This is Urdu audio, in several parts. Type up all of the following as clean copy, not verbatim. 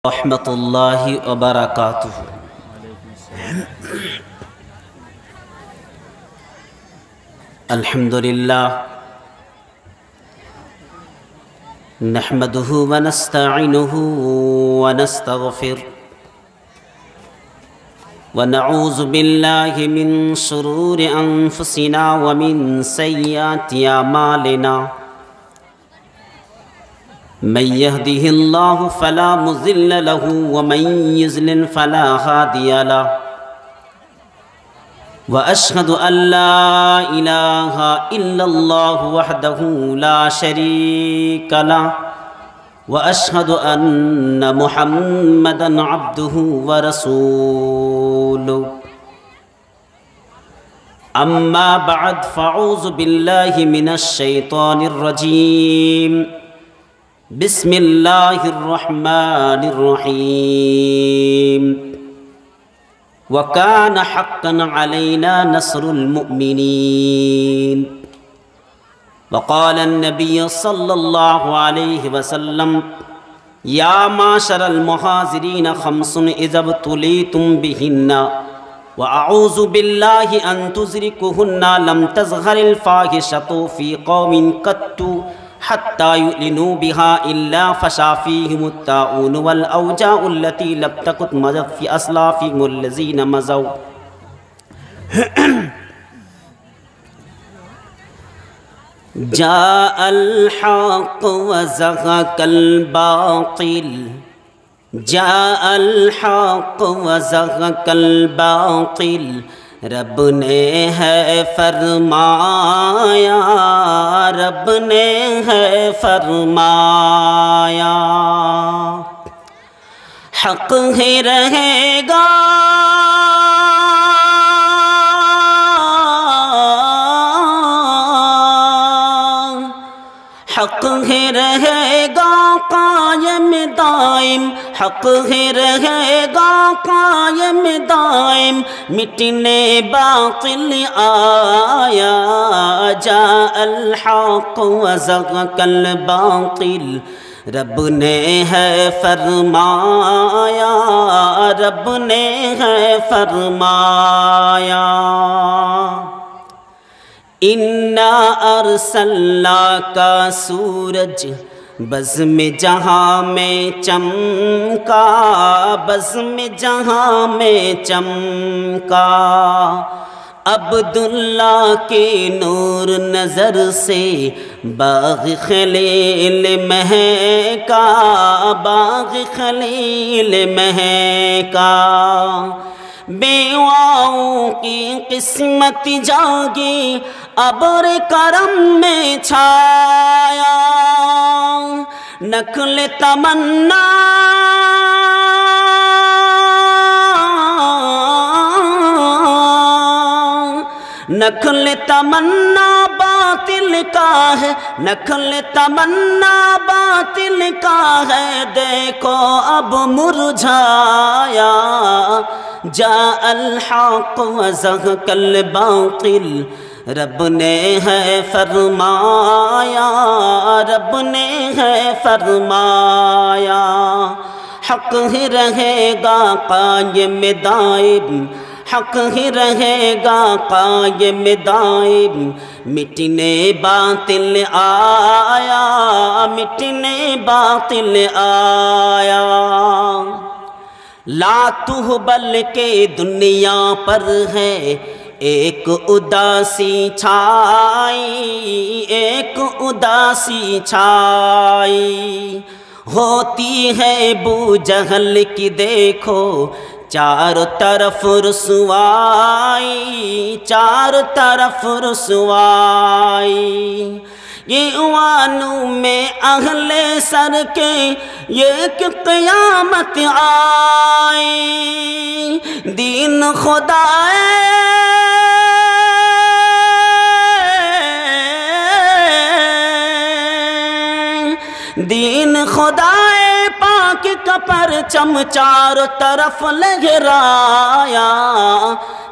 رحمۃ اللہ وبرکاتہ۔ الحمدللہ نحمدہ ونستعینہ ونستغفر ونعوذ باللہ من شرور انفسنا ومن سیئات اعمالنا من يهده الله فلا مضل له ومن يضلل فلا هادي له وأشهد أن لا إله إلا الله وحده لا شريك له وأشهد أن محمدا عبده ورسوله أما بعد فأعوذ بالله من الشيطان الرجيم بسم اللہ الرحمن الرحیم وَكَانَ حَقًّا عَلَيْنَا نَصْرُ الْمُؤْمِنِينَ وقال النبی صلی اللہ علیہ وسلم یا معشر المہاجرین خمس اذا ابتلیتم بہن وَأَعُوذُ بِاللَّهِ أَن تُزْرِكُهُنَّ لَمْ تَظْهَرِ الْفَاحِشَةُ فِي قَوْمٍ قَطُّ حتى يؤلنوا بها إلا فشا فيهم الطاعون والأوجاع التي لم تكن مضت في أسلافهم الذين مضوا جاء الحق وزهق الباطل جاء الحق وزهق الباطل رب نے ہے فرمایا رب نے ہے فرمایا حق ہی رہے گا حق ہی رہے گا قائم دائم حق ہی رہے گا قائم دائم مٹنے باطل آیا جاء الحق وزهق الباطل رب نے ہے فرمایا رب نے ہے فرمایا اِنَّا أَرْسَلْنَاكَ سورج بزم جہاں میں چمکا بزم جہاں میں چمکا عبداللہ کے نور نظر سے باغ خلیل مہکا باغ خلیل مہکا بیواؤں کی قسمت جاگی ابر کرم میں چھایا نخل تمنا نخل تمنا باطل کا ہے نخل تمنا باطل کا ہے دیکھو اب مرجھایا جاء الحق وزهق الباطل رب نے ہے فرمایا رب نے ہے فرمایا حق ہی رہے گا قائم دائم حق ہی رہے گا قائم دائم مٹنے باطل آیا مٹنے باطل آیا لا تحبل کے دنیا پر ہے ایک اداسی چھائی ایک اداسی چھائی ہوتی ہے بو جہل کی دیکھو چاروں طرف رسوائی چاروں طرف رسوائی یہ اوانوں میں اہل سر کے یہ کہ قیامت آئی دین خدا دین خدا پاک کا پرچم چاروں طرف لہرایا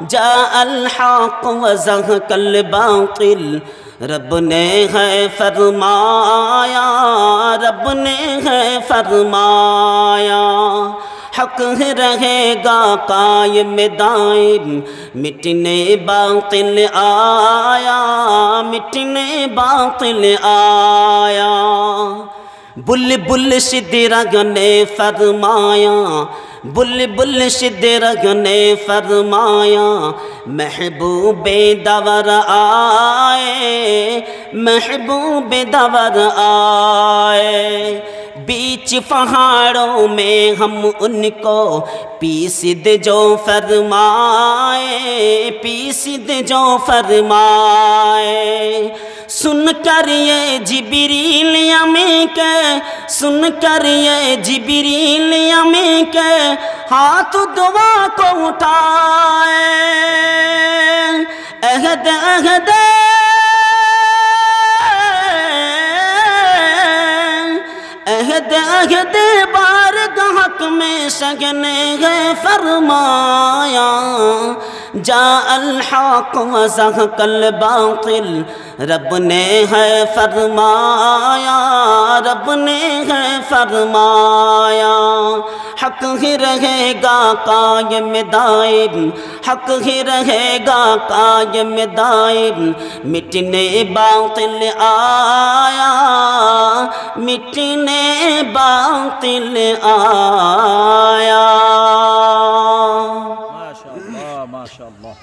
جاء الحق وزهق الباطل رب نے ہے فرمایا رب نے ہے فرمایا حق رہے گا قائم دائم، مٹنے باطل آیا، مٹنے باطل آیا۔ بلبل شدرگ نے فرمایا، بلبل شدرگ نے فرمایا، محبوب دور آئے، محبوب دور آئے۔ بیچ پہاڑوں میں ہم ان کو پیسد جو فرمائے، پیسد جو فرمائے۔ سن کر یہ جبریل امین کے، سن کر یہ جبریل امین کے ہاتھ دعا کو اٹھائے۔ عہد عہد عہد عہد بارگاہ میں شگنے گئے فرمایا، جاء الحق وزهق الباطل، رب نے ہے فرمایا، رب نے ہے فرمایا۔ حق ہی رہے گا قائم دائم، حق ہی رہے گا قائم دائم، مٹنے باطل آیا، مٹنے باطل آیا۔ ماشاءاللہ۔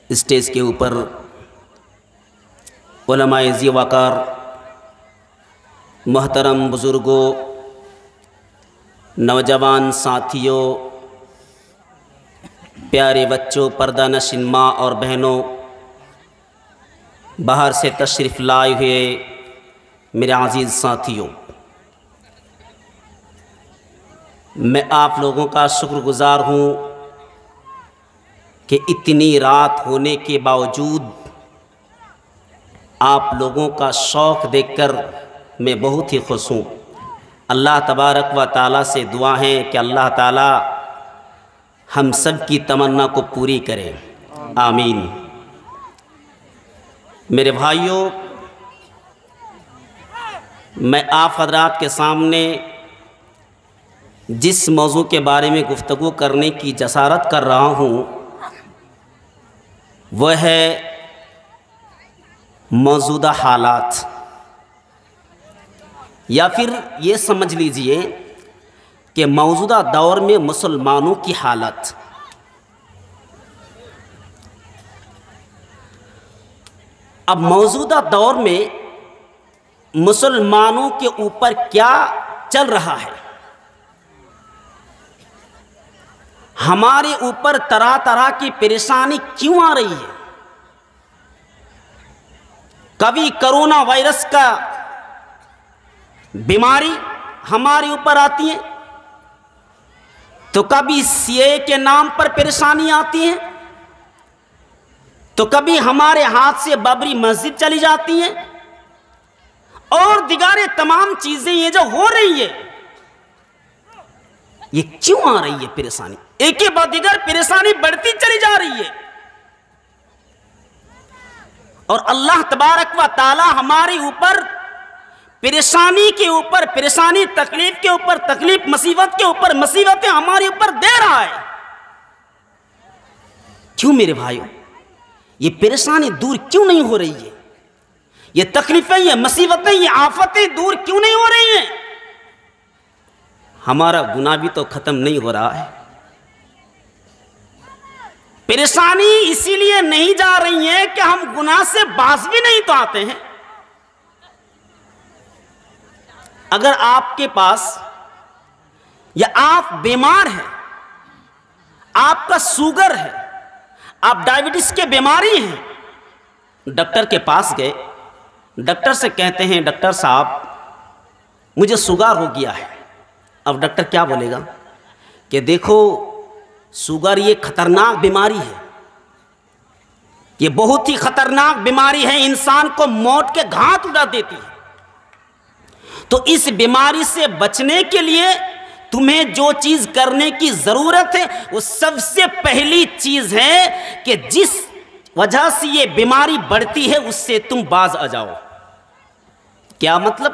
اسٹیج کے اوپر علماء ذی وقار، محترم بزرگوں، نوجوان ساتھیوں، پیارے بچوں، پردہ نشین ماں اور بہنوں، باہر سے تشریف لائے ہوئے میرے عزیز ساتھیوں، میں آپ لوگوں کا شکر گزار ہوں کہ اتنی رات ہونے کے باوجود آپ لوگوں کا شوق دیکھ کر میں بہت ہی خوش ہوں۔ اللہ تبارک و تعالیٰ سے دعا ہے کہ اللہ تعالیٰ ہم سب کی تمنا کو پوری کرے، آمین۔ میرے بھائیوں، میں آپ حضرات کے سامنے جس موضوع کے بارے میں گفتگو کرنے کی جسارت کر رہا ہوں وہ ہے موجودہ حالات، یا پھر یہ سمجھ لیجئے کہ موجودہ دور میں مسلمانوں کی حالت۔ اب موجودہ دور میں مسلمانوں کے اوپر کیا چل رہا ہے، ہمارے اوپر طرح طرح کی پریشانی کیوں آ رہی ہے۔ کبھی کرونا وائرس کا بیماری ہمارے اوپر آتی ہے، تو کبھی سی اے کے نام پر پریشانی آتی ہے، تو کبھی ہمارے ہاتھ سے بابری مسجد چلی جاتی ہے، اور دیگر تمام چیزیں یہ جو ہو رہی ہے، یہ کیوں آ رہی ہے پریشانی؟ ایک کے بعد دیگر پریشانی بڑھتی چلی جا رہی ہے، اور اللہ تبارک و تعالی ہمارے اوپر پریشانی کے اوپر پریشانی، تکلیف کے اوپر تکلیف، مصیبت کے اوپر مصیبتیں ہمارے اوپر دے رہا ہے۔ کیوں میرے بھائیو؟ یہ پریشانی دور کیوں نہیں ہو رہی ہے؟ یہ تکلیفیں، یہ مصیبتیں، یہ آفتیں دور کیوں نہیں ہو رہی ہیں؟ ہمارا گناہ بھی تو ختم نہیں ہو رہا ہے۔ پریشانی اسی لیے نہیں جا رہی ہے کہ ہم گناہ سے باز بھی نہیں تو آتے ہیں۔ اگر آپ کے پاس یا آپ بیمار ہیں، آپ کا شوگر ہے، آپ ڈائبٹیز کے بیماری ہیں، ڈاکٹر کے پاس گئے، ڈاکٹر سے کہتے ہیں ڈاکٹر صاحب مجھے شوگر ہو گیا ہے۔ اب ڈاکٹر کیا بولے گا کہ دیکھو شوگر یہ خطرناک بیماری ہے، یہ بہت ہی خطرناک بیماری ہے، انسان کو موت کے گھاٹ اڑا دیتی ہے۔ تو اس بیماری سے بچنے کے لیے تمہیں جو چیز کرنے کی ضرورت ہے وہ سب سے پہلی چیز ہے کہ جس وجہ سے یہ بیماری بڑھتی ہے اس سے تم باز آ جاؤ۔ کیا مطلب؟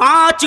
5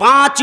5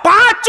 5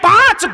5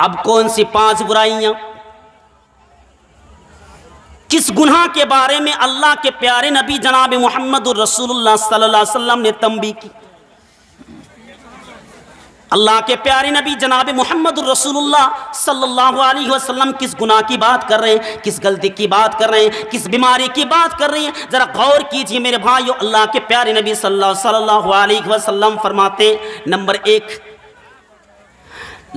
اب کون سی 5 برائیاں؟ کس گناہ کے بارے میں اللہ کے پیارے نبی جناب محمد الرسول اللہ صلی اللہ علیہ وسلم نے تنبیہ کی؟ اللہ کے پیارے نبی جناب محمد الرسول اللہ صلی اللہ علیہ وسلم کس گناہ کی بات کر رہے ہیں، کس غلطی کی بات کر رہے ہیں، کس بیماری کی بات کر رہے ہیں؟ ذرا غور کیجئے میرے بھائیو۔ اللہ کے پیارے نبی صلی اللہ علیہ وسلم فرماتے ہیں، نمبر 1،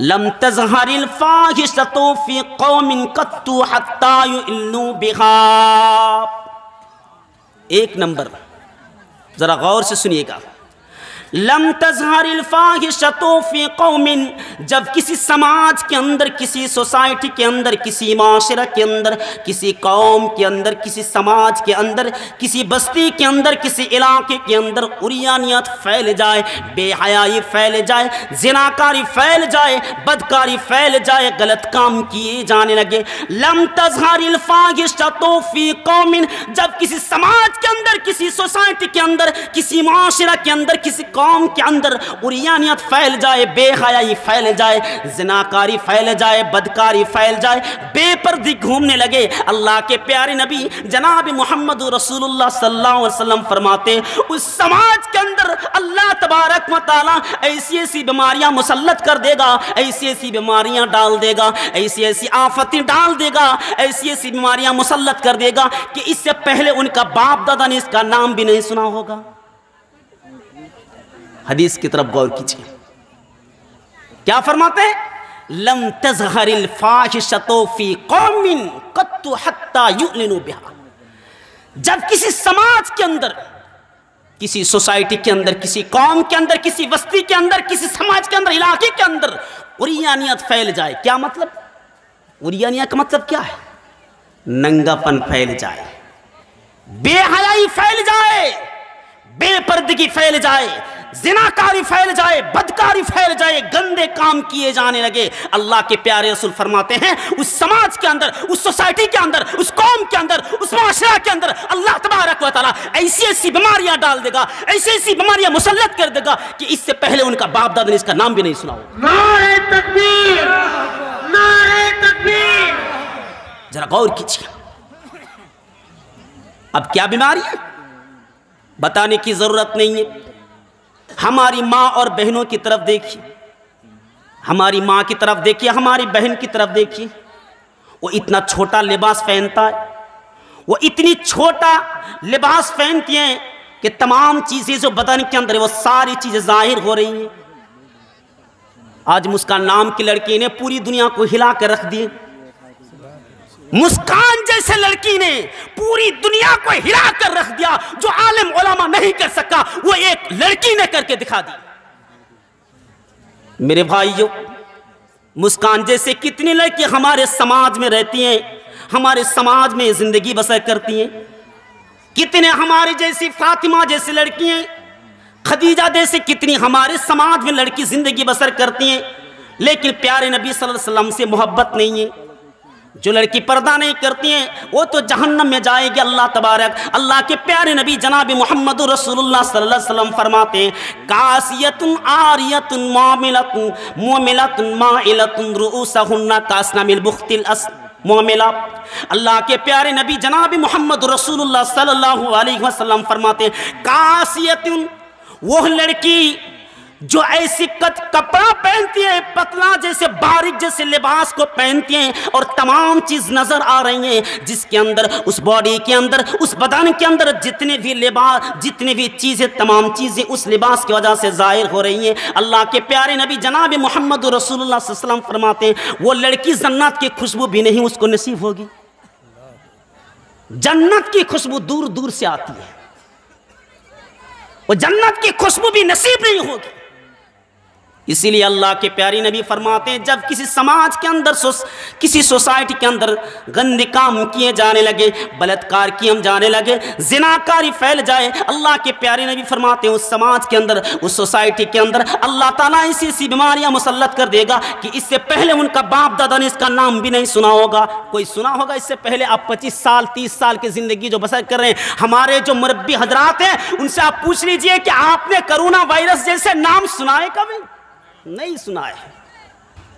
لم تظہر الفاحشۃ فی قوم قط حتی یعلنوا بہا۔ 1 نمبر، ذرا غور سے سنیے گا، لم تظہر الفاحشۃ فی قوم، جب کسی سماج کے اندر، کسی سوسائٹی کے اندر، کسی معاشرہ کے اندر، کسی قوم کے اندر، کسی سماج کے اندر، کسی بستی کے اندر، کسی علاقے کے اندر عریانیت پھیل جائے، بے حیائی پھیل جائے، زناکاری پھیل جائے، بدکاری پھیل جائے، غلط کام کیے جانے لگے، لم تظہر الفاحشۃ فی قوم، جب کسی سماج کے اندر، کسی سوسائٹی کے اندر، کسی معاشرہ کے اندر، کسی قوم کے اندر عریانیت پھیل جائے، بے حیائی پھیل جائے، زناکاری پھیل جائے، بدکاری پھیل جائے، بے پردی گھومنے لگے، اللہ کے پیارے نبی جناب محمد رسول اللہ صلی اللہ علیہ وسلم فرماتے اس سماج کے اندر اللہ تبارک و تعالی ایسی ایسی بیماریاں مسلط کر دے گا، ایسی ایسی بیماریاں ڈال دے گا، ایسی ایسی آفتیں ڈال دے گا، ایسی ایسی بیماریاں مسلط کر دے گا کہ اس سے پہلے ان کا باپ دادا نے اس کا نام بھی نہیں سنا ہوگا۔ حدیث کی طرف غور کیجئے، کیا فرماتے ہیں؟ لم تظہر الفاحشۃ فی قوم قط حتی یعلنوا بہا، جب کسی سماج کے اندر، کسی سوسائٹی کے اندر، کسی قوم کے اندر، کسی بستی کے اندر، کسی سماج کے اندر، علاقے کے اندر عریانیت پھیل جائے، کیا مطلب؟ عریانیت کا مطلب کیا ہے؟ ننگا پن پھیل جائے، بے حیائی پھیل جائے، بے پردگی پھیل جائے، زناکاری پھیل جائے، بدکاری پھیل جائے، گندے کام کیے جانے لگے، اللہ کے پیارے رسول فرماتے ہیں اس سماج کے اندر، اس سوسائٹی کے اندر، اس قوم کے اندر، اس معاشرہ کے اندر اللہ تبارک و تعالیٰ ایسی ایسی بیماریاں ڈال دے گا، ایسی ایسی بیماریاں مسلط کر دے گا کہ اس سے پہلے ان کا باپ دادا نے اس کا نام بھی نہیں سنا ہوگا۔ نعرہ تکبیر، نعرہ تکبیر۔ ذرا غور کیجیے، اب کیا بیماری ہے بتانے کی ضرورت نہیں ہے۔ ہماری ماں اور بہنوں کی طرف دیکھیے، ہماری ماں کی طرف دیکھیے، ہماری بہن کی طرف دیکھیے، وہ اتنا چھوٹا لباس پہنتا ہے، وہ اتنی چھوٹا لباس پہنتی ہیں کہ تمام چیزیں جو بدن کے اندر وہ ساری چیزیں ظاہر ہو رہی ہیں۔ آج مسکان نام کی لڑکی نے پوری دنیا کو ہلا کر رکھ دیے، مسکان جیسے لڑکی نے پوری دنیا کو ہلا کر رکھ دیا، جو عالم علماء نہیں کر سکا وہ ایک لڑکی نے کر کے دکھا دی۔ میرے بھائیو، مسکان جیسے کتنی لڑکی ہمارے سماج میں رہتی ہیں، ہمارے سماج میں زندگی بسر کرتی ہیں، کتنے ہمارے جیسی فاطمہ جیسی لڑکی ہیں، خدیجہ جیسے کتنی ہمارے سماج میں لڑکی زندگی بسر کرتی ہیں، لیکن پیارے نبی صلی اللہ علیہ وسلم سے محبت نہیں ہے۔ جو لڑکی پردہ نہیں کرتی ہیں وہ تو جہنم میں جائے گی۔ اللہ تبارک، اللہ کے پیارے نبی جناب محمد رسول اللہ صلی اللہ علیہ وسلم فرماتے ہیں کاسیۃ عاریۃ معملۃ موملۃ مائلۃ رؤوسہن کاسنام البخت معاملہ۔ اللہ کے پیارے نبی جناب محمد رسول اللہ صلی اللہ علیہ وسلم فرماتے ہیں کاسیۃ، وہ لڑکی جو ایسی کپڑا پہنتی ہیں، پتلا جیسے باریک جیسے لباس کو پہنتی ہیں اور تمام چیز نظر آ رہی ہیں، جس کے اندر، اس باڈی کے اندر، اس بدن کے اندر جتنے بھی لباس، جتنے بھی چیزیں، تمام چیزیں اس لباس کی وجہ سے ظاہر ہو رہی ہیں۔ اللہ کے پیارے نبی جناب محمد رسول اللہ صلی اللہ علیہ وسلم فرماتے ہیں وہ لڑکی جنت کی خوشبو بھی نہیں اس کو نصیب ہوگی۔ جنت کی خوشبو دور دور سے آتی ہے، وہ جنت کی خوشبو بھی نصیب نہیں ہوگی۔ اسی لیے اللہ کے پیارے نبی فرماتے ہیں جب کسی سماج کے اندر، کسی سوسائٹی کے اندر گندے کام کیے جانے لگے، بلاತ್ಕಾರ کیے جانے لگے، زناکاری پھیل جائے، اللہ کے پیارے نبی فرماتے ہیں اس سماج کے اندر، اس سوسائٹی کے اندر اللہ تعالیٰ ایسی ایسی بیماریاں مسلط کر دے گا کہ اس سے پہلے ان کا باپ دادا نے اس کا نام بھی نہیں سنا ہوگا۔ کوئی سنا ہوگا اس سے پہلے؟ آپ 25 سال 30 سال کی زندگی جو بسر کر رہے ہیں، ہمارے جو مربی حضرات ہیں ان سے آپ پوچھ لیجئے کہ آپ نے کرونا وائرس جیسے نام سنا ہے کبھی؟ نہیں سنا ہے۔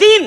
3,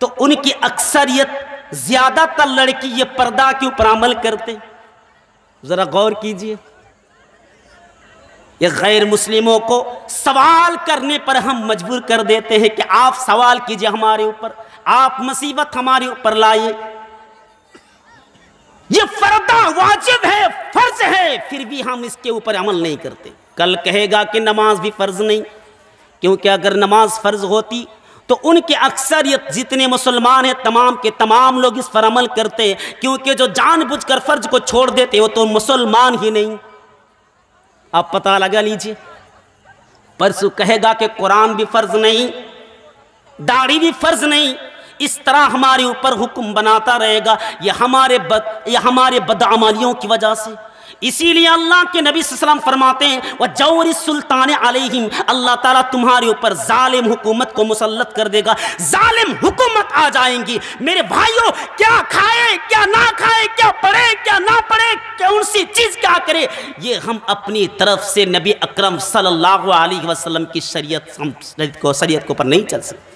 تو ان کی اکثریت زیادہ تر لڑکی یہ پردہ کے اوپر عمل کرتے. ذرا غور کیجئے. یہ غیر مسلموں کو سوال کرنے پر ہم مجبور کر دیتے ہیں کہ آپ سوال کیجئے ہمارے اوپر, آپ مصیبت ہمارے اوپر لائیے. یہ پردہ واجب ہے, فرض ہے, پھر بھی ہم اس کے اوپر عمل نہیں کرتے. کل کہے گا کہ نماز بھی فرض نہیں, کیونکہ اگر نماز فرض ہوتی تو ان کی اکثریت جتنے مسلمان ہیں تمام کے تمام لوگ اس پر عمل کرتے, کیونکہ جو جان بوجھ کر فرض کو چھوڑ دیتے وہ تو مسلمان ہی نہیں. آپ پتہ لگا لیجئے. پرسوں کہے گا کہ قرآن بھی فرض نہیں, داڑھی بھی فرض نہیں, اس طرح ہمارے اوپر حکم بناتا رہے گا. یہ ہمارے بدعمالیوں کی وجہ سے. اسی لیے اللہ کے نبی صلی اللہ علیہ وسلم فرماتے ہیں وَجَوْرِ السُّلْطَانِ عَلَيْهِمْ, اللہ تعالیٰ تمہارے اوپر ظالم حکومت کو مسلط کر دے گا. ظالم حکومت آ جائیں گی. میرے بھائیوں, کیا کھائے کیا نہ کھائے, کیا پڑھے کیا نہ پڑھے, کون سی چیز کیا کرے, یہ ہم اپنی طرف سے نبی اکرم صلی اللہ علیہ وسلم کی شریعت کو پر نہیں چل سکتے.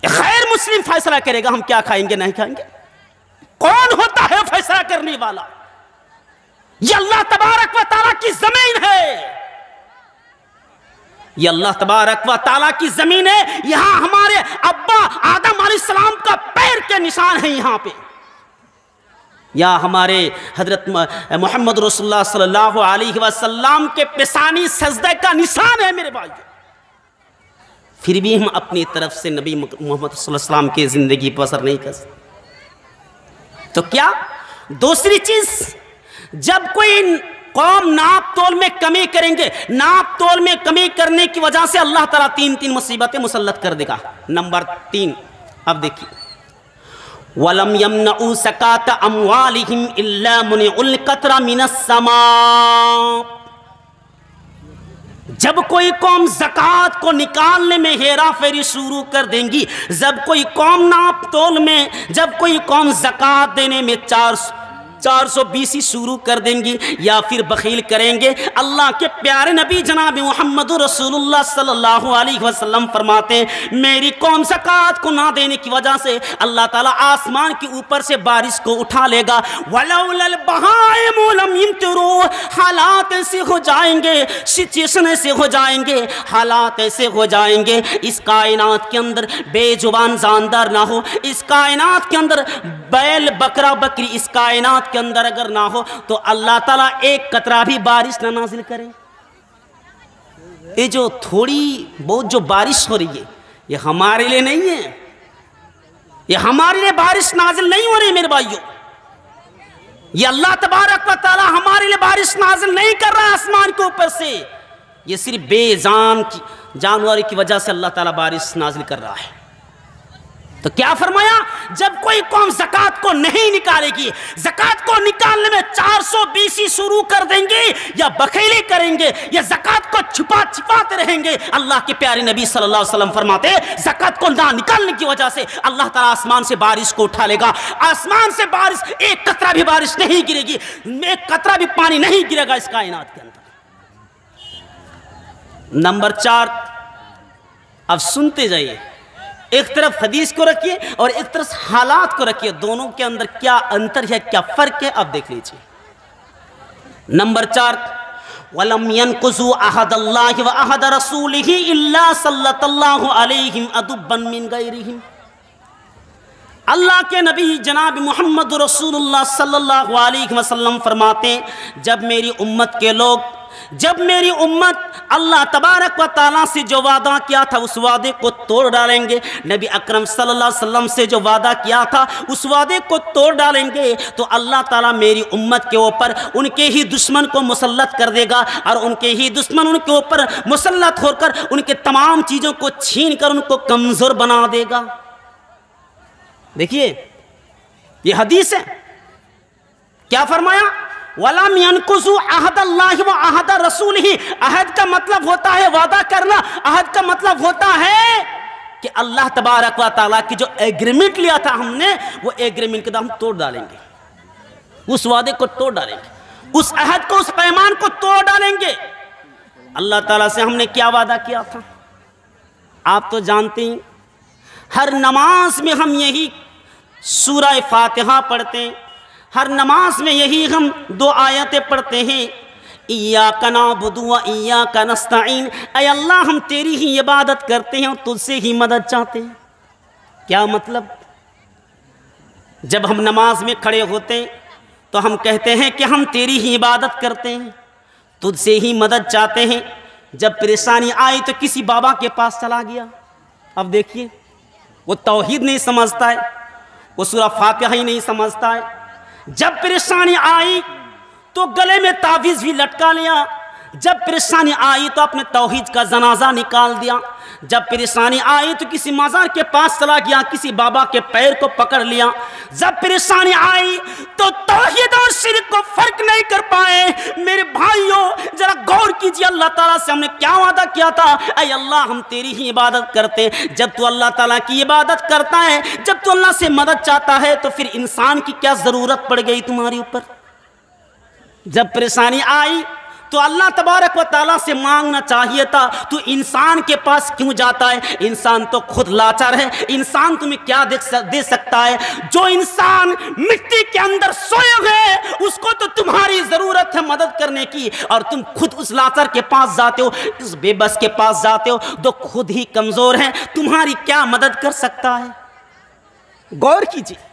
غیر مسلم فیصلہ کرے گا ہم کیا کھائیں گے نہیں کھائیں گے. کون ہوتا ہے فیصلہ کرنے والا؟ یہ اللہ تبارک و تعالیٰ کی زمین ہے. یہ اللہ تبارک و تعالیٰ کی زمین ہے. یہاں ہمارے ابا آدم علیہ السلام کا پیر کے نشان ہیں. یہاں پہ یا ہمارے حضرت محمد رسول اللہ صلی اللہ علیہ وسلم کے پیشانی سجدے کا نشان ہے. میرے بھائیو, پھر بھی ہم اپنی طرف سے نبی محمد صلی اللہ علیہ وسلم کی زندگی پر اثر نہیں کر سکتے. تو کیا دوسری چیز, جب کوئی قوم ناپ تول میں کمی کریں گے, ناپ تول میں کمی کرنے کی وجہ سے اللہ تعالیٰ تین مصیبتیں مسلط کر دے گا. نمبر 3, اب دیکھیے, وَلَمْ يَمْنَعُوا زَكَاةَ أَمْوَالِهِمْ إِلَّا مُنِعُوا الْقَطْرَ مِنَ السَّمَاءِ. جب کوئی قوم زکوٰۃ کو نکالنے میں ہیرا پھیری شروع کر دیں گی, جب کوئی قوم ناپ تول میں, جب کوئی قوم زکوٰۃ دینے میں 420 شروع کر دیں گی یا پھر بخیل کریں گے, اللہ کے پیارے نبی جناب محمد رسول اللہ صلی اللہ علیہ وسلم فرماتے ہیں میری قوم زکوٰۃ کو نہ دینے کی وجہ سے اللہ تعالیٰ آسمان کے اوپر سے بارش کو اٹھا لے گا. وَلَوْلَا الْبَهَائِمُ لَمْ يَمْطِرُوا, حالات ایسے ہو جائیں گے, سچویشن ایسے ہو جائیں گے, حالات ایسے ہو جائیں گے, اس کائنات کے اندر بے زبان جاندار نہ ہو, اس کائنات کے اندر بیل بکرا بکری اس کائنات کے اندر اگر نہ ہو تو اللہ تعالیٰ ایک قطرہ بھی بارش نہ نازل کرے. یہ جو تھوڑی بہت جو بارش ہو رہی ہے یہ ہمارے لیے نہیں ہے, یہ ہمارے لیے بارش نازل نہیں ہو رہی میرے بھائیوں. یہ اللہ تبارک و تعالیٰ ہمارے لیے بارش نازل نہیں کر رہا آسمان کے اوپر سے, یہ صرف بے جان جانور کی وجہ سے اللہ تعالیٰ بارش نازل کر رہا ہے. تو کیا فرمایا, جب کوئی قوم زکوٰۃ کو نہیں نکالے گی, زکوٰۃ کو نکالنے میں 420 شروع کر دیں گے یا بخیلی کریں گے یا زکوٰۃ کو چھپاتے رہیں گے, اللہ کے پیارے نبی صلی اللہ علیہ وسلم فرماتے ہیں زکوٰۃ کو نہ نکالنے کی وجہ سے اللہ تعالیٰ آسمان سے بارش کو اٹھا لے گا. آسمان سے بارش, ایک قطرہ بھی بارش نہیں گرے گی, ایک قطرہ بھی پانی نہیں گرے گا اس کائنات کے اندر. نمبر 4, اب سنتے جائیے, ایک طرف حدیث کو رکھیے اور ایک طرف حالات کو رکھیے, دونوں کے اندر کیا انتر ہے, کیا فرق ہے, اب دیکھ لیجیے. نمبر 4, وَلَمْ يَنْقُضُوا عَهْدَ اللَّهِ وَعَهْدَ رَسُولِهِ إِلَّا سَلَّطَ اللَّهُ عَلَيْهِمْ عَدُوًّا مِّنْ غَيْرِهِمْ. اللہ کے نبی جناب محمد رسول اللہ صلی اللہ علیہ وسلم فرماتے ہیں جب میری امت کے لوگ, جب میری امت اللہ تبارک و تعالیٰ سے جو وعدہ کیا تھا اس وعدے کو توڑ ڈالیں گے, نبی اکرم صلی اللہ علیہ وسلم سے جو وعدہ کیا تھا اس وعدے کو توڑ ڈالیں گے, تو اللہ تعالیٰ میری امت کے اوپر ان کے ہی دشمن کو مسلط کر دے گا, اور ان کے ہی دشمن ان کے اوپر مسلط ہو کر ان کے تمام چیزوں کو چھین کر ان کو کمزور بنا دے گا. دیکھیے یہ حدیث ہے, کیا فرمایا, وَلَمْ يَنْقُضُوا عَهْدَ اللَّهِ وَعَهْدَ رَسُولِهِ. عہد کا مطلب ہوتا ہے وعدہ کرنا, عہد کا مطلب ہوتا ہے کہ اللہ تبارک و تعالیٰ کی جو ایگریمنٹ لیا تھا ہم نے, وہ ایگریمنٹ کے ہم توڑ ڈالیں گے, اس وعدے کو توڑ ڈالیں گے, اس عہد کو, اس پیمان کو توڑ ڈالیں گے. اللہ تعالیٰ سے ہم نے کیا وعدہ کیا تھا آپ تو جانتے ہیں, ہر نماز میں ہم یہی سورہ فاتحہ پڑھتے ہیں، ہر نماز میں یہی ہم 2 آیتیں پڑھتے ہیں، ایاک نعبد و ایاک نستعین، اے اللہ ہم تیری ہی عبادت کرتے ہیں اور تجھ سے ہی مدد چاہتے ہیں۔ کیا مطلب؟ جب ہم نماز میں کھڑے ہوتے ہیں تو ہم کہتے ہیں کہ ہم تیری ہی عبادت کرتے ہیں، تجھ سے ہی مدد چاہتے ہیں۔ جب پریشانی آئی تو کسی بابا کے پاس چلا گیا۔ اب دیکھیے، وہ توحید نہیں سمجھتا ہے، وہ سورہ فاتحہ ہی نہیں سمجھتا ہے۔ جب پریشانی آئی تو گلے میں تعویذ بھی لٹکا لیا، جب پریشانی آئی تو اپنے توحید کا جنازہ نکال دیا، جب پریشانی آئی تو کسی مزار کے پاس چلا گیا، کسی بابا کے پیر کو پکڑ لیا۔ جب پریشانی آئی تو توحید اور شرک کو فرق نہیں کر پائے۔ میرے بھائیوں ذرا غور کیجیے، اللہ تعالیٰ سے ہم نے کیا وعدہ کیا تھا؟ اے اللہ ہم تیری ہی عبادت کرتے ہیں۔ جب تو اللہ تعالیٰ کی عبادت کرتا ہے، جب تو اللہ سے مدد چاہتا ہے، تو پھر انسان کی کیا ضرورت پڑ گئی تمہارے اوپر؟ جب پریشانی آئی تو اللہ تبارک و تعالیٰ سے مانگنا چاہیے تھا، تو انسان کے پاس کیوں جاتا ہے؟ انسان تو خود لاچار ہے، انسان تمہیں کیا دے سکتا ہے؟ جو انسان مٹی کے اندر سوئے ہوئے اس کو تو تمہاری ضرورت ہے مدد کرنے کی، اور تم خود اس لاچار کے پاس جاتے ہو، اس بے بس کے پاس جاتے ہو، تو خود ہی کمزور ہے، تمہاری کیا مدد کر سکتا ہے؟ غور کیجیے،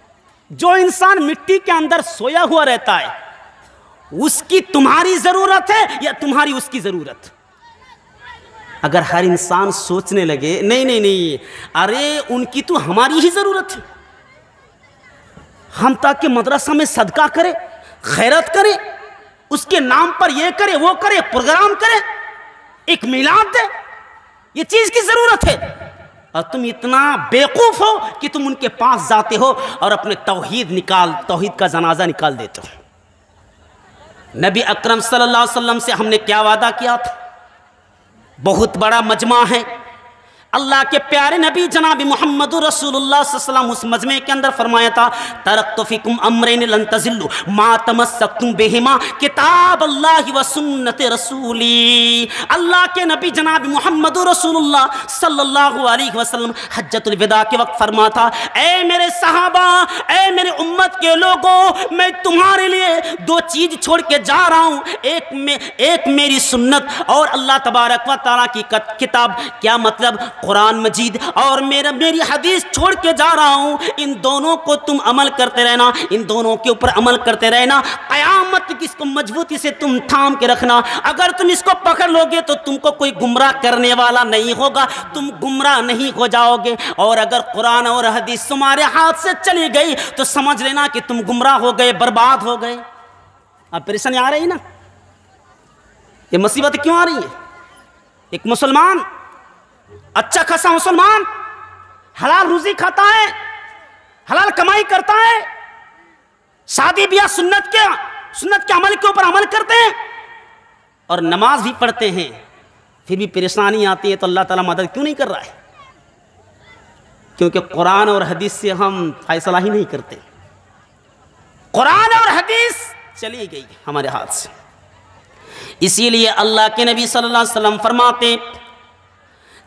جو انسان مٹی کے اندر سویا ہوا رہتا ہے اس کی تمہاری ضرورت ہے یا تمہاری اس کی ضرورت؟ اگر ہر انسان سوچنے لگے نہیں ارے ان کی تو ہماری ہی ضرورت ہے، ہم تاکہ مدرسہ میں صدقہ کرے، خیرات کرے، اس کے نام پر یہ کرے وہ کرے، پروگرام کرے، ایک میلاد دے، یہ چیز کی ضرورت ہے، اور تم اتنا بیوقوف ہو کہ تم ان کے پاس جاتے ہو اور اپنے توحید کا جنازہ نکال دیتے ہو۔ نبی اکرم صلی اللہ علیہ وسلم سے ہم نے کیا وعدہ کیا تھا؟ بہت بڑا مجمع ہے، اللہ کے پیارے نبی جناب محمد رسول اللہ صلی اللہ علیہ وسلم اس مجمع کے اندر فرمایا تھا، ترکت فیکم امرین لن تضلوا ما تمسکتم بہما کتاب اللہ و سنت رسولی۔ اللہ کے نبی جناب محمد رسول اللہ صلی اللہ علیہ وسلم حجۃ الوداع کے وقت فرما تھا، اے میرے صحابہ، اے میرے امت کے لوگوں، میں تمہارے لیے 2 چیز چھوڑ کے جا رہا ہوں، ایک میری سنت اور اللہ تبارک و تعالیٰ کی کتاب۔ کیا مطلب؟ قرآن مجید اور میری حدیث چھوڑ کے جا رہا ہوں، ان دونوں کو تم عمل کرتے رہنا، ان دونوں کے اوپر عمل کرتے رہنا، قیامت تک اس کو مضبوطی سے تم تھام کے رکھنا۔ اگر تم اس کو پکڑ لو گے تو تم کو کوئی گمراہ کرنے والا نہیں ہوگا، تم گمراہ نہیں ہو جاؤ گے، اور اگر قرآن اور حدیث تمہارے ہاتھ سے چلی گئی تو سمجھ لینا کہ تم گمراہ ہو گئے، برباد ہو گئے۔ اب پریشانی آ رہی نا؟ یہ مصیبت کیوں آ رہی ہے؟ ایک مسلمان، اچھا خاصا مسلمان، حلال روزی کھاتا ہے، حلال کمائی کرتا ہے، شادی بیاہ سنت کے عمل کے اوپر عمل کرتے ہیں اور نماز بھی پڑھتے ہیں، پھر بھی پریشانی آتی ہے تو اللہ تعالیٰ مدد کیوں نہیں کر رہا ہے؟ کیونکہ قرآن اور حدیث سے ہم فیصلہ ہی نہیں کرتے، قرآن اور حدیث چلی گئی ہمارے ہاتھ سے۔ اسی لیے اللہ کے نبی صلی اللہ علیہ وسلم فرماتے،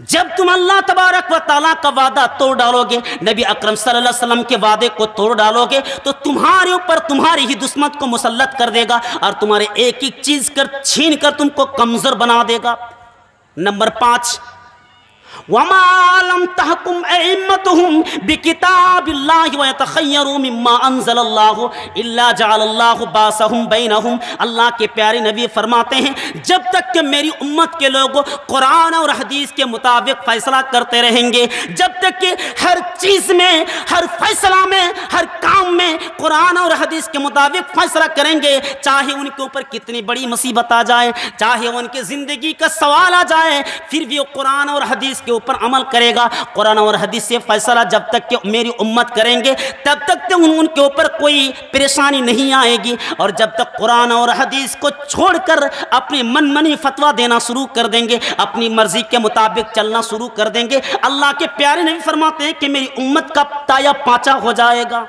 جب تم اللہ تبارک و تعالیٰ کا وعدہ توڑ ڈالو گے، نبی اکرم صلی اللہ علیہ وسلم کے وعدے کو توڑ ڈالو گے، تو تمہارے اوپر تمہاری ہی دشمن کو مسلط کر دے گا اور تمہارے ایک ایک چیز چھین کر تم کو کمزور بنا دے گا۔ نمبر 5، وَمَا لَمْ تَحْكُمْ أَئِمَّتُهُمْ بِكِتَابِ اللَّهِ وَيَتَخَيَّرُوا مِمَّا أَنزَلَ اللَّهُ إِلَّا جَعَلَ اللَّهُ بَاسَهُمْ بَيْنَهُمْ۔ اللہ کے پیارے نبی فرماتے ہیں، جب تک کہ میری امت کے لوگ قرآن اور حدیث کے مطابق فیصلہ کرتے رہیں گے، جب تک کہ ہر چیز میں، ہر فیصلہ میں، ہر کام میں قرآن اور حدیث کے مطابق فیصلہ کریں گے، چاہے ان کے اوپر کتنی بڑی مصیبت آ جائے، چاہے ان کی زندگی کا سوال آ جائے، پھر بھی وہ قرآن اور حدیث کے اوپر عمل کرے گا۔ قرآن اور حدیث سے فیصلہ جب تک کہ میری امت کریں گے تب تک ان کے اوپر کوئی پریشانی نہیں آئے گی، اور جب تک قرآن اور حدیث کو چھوڑ کر اپنی من منی فتویٰ دینا شروع کر دیں گے، اپنی مرضی کے مطابق چلنا شروع کر دیں گے، اللہ کے پیارے نبی فرماتے ہیں کہ میری امت کا تایا پانچا ہو جائے گا۔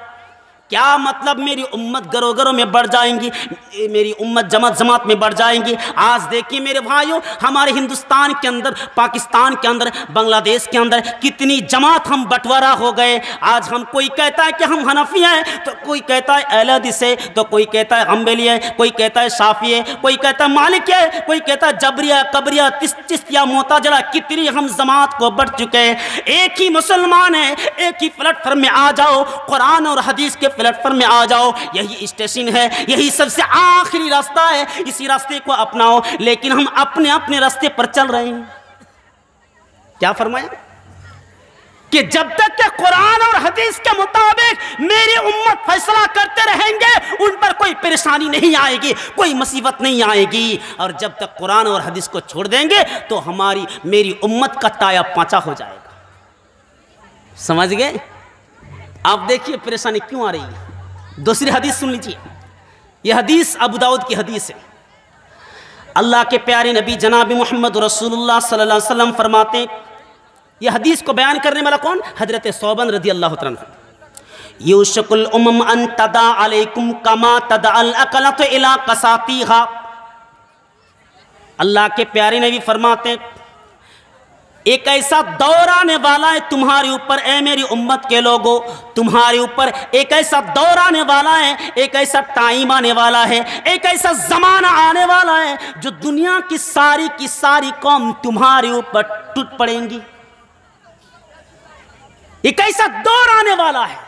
کیا مطلب میری امت گرو گرو میں بڑھ جائیں گی، میری امت جماعت جماعت میں بڑھ جائیں گی؟ آج دیکھیے میرے بھائیوں، ہمارے ہندوستان کے اندر، پاکستان کے اندر، بنگلہ دیش کے اندر کتنی جماعت ہم بٹوارا ہو گئے۔ آج ہم کوئی کہتا ہے کہ ہم حنفی ہیں، تو کوئی کہتا ہے اہل حدیث ہے، تو کوئی کہتا ہے حنبلی ہے، کوئی کہتا ہے شافعی ہے، کوئی کہتا ہے مالک ہے، کوئی کہتا ہے جبریہ، قبریہ، چشتیہ، معتزلہ، کتنی ہم جماعت کو بڑھ چکے ہیں۔ ایک ہی مسلمان ہے، ایک ہی پلیٹ فارم میں آ جاؤ، قرآن اور حدیث کے پلیٹ فارم میں آ جاؤ، یہی اسٹیشن ہے، یہی سب سے آخری راستہ ہے، اسی راستے کو اپناؤ۔ لیکن ہم اپنے اپنے راستے پر چل رہے ہیں۔ کیا فرمایا کہ جب تک کہ قرآن اور حدیث کے مطابق میری امت فیصلہ کرتے رہیں گے، ان پر کوئی پریشانی نہیں آئے گی، کوئی مصیبت نہیں آئے گی، اور جب تک قرآن اور حدیث کو چھوڑ دیں گے تو میری امت کا تایا پانچا ہو جائے گا۔ سمجھ گئے؟ آپ دیکھیے پریشانی کیوں آ رہی ہے۔ دوسری حدیث سن لیجیے، یہ حدیث ابو داؤد کی حدیث ہے۔ اللہ کے پیارے نبی جناب محمد رسول اللہ صلی اللہ علیہ وسلم فرماتے ہیں، یہ حدیث کو بیان کرنے والا کون؟ حضرت ثوبان رضی اللہ تعالیٰ عنہ۔ یوشک الامم ان تدع علیکم کما تدع الاکلۃ الی قصاتیھا۔ اللہ کے پیارے نبی فرماتے ہیں، ایک ایسا دور آنے والا ہے تمہارے اوپر، اے میری امت کے لوگوں، تمہارے اوپر ایک ایسا دور آنے والا ہے، ایک ایسا ٹائم آنے والا ہے، ایک ایسا زمانہ آنے والا ہے جو دنیا کی ساری قوم تمہارے اوپر ٹوٹ پڑیں گی۔ ایک ایسا دور آنے والا ہے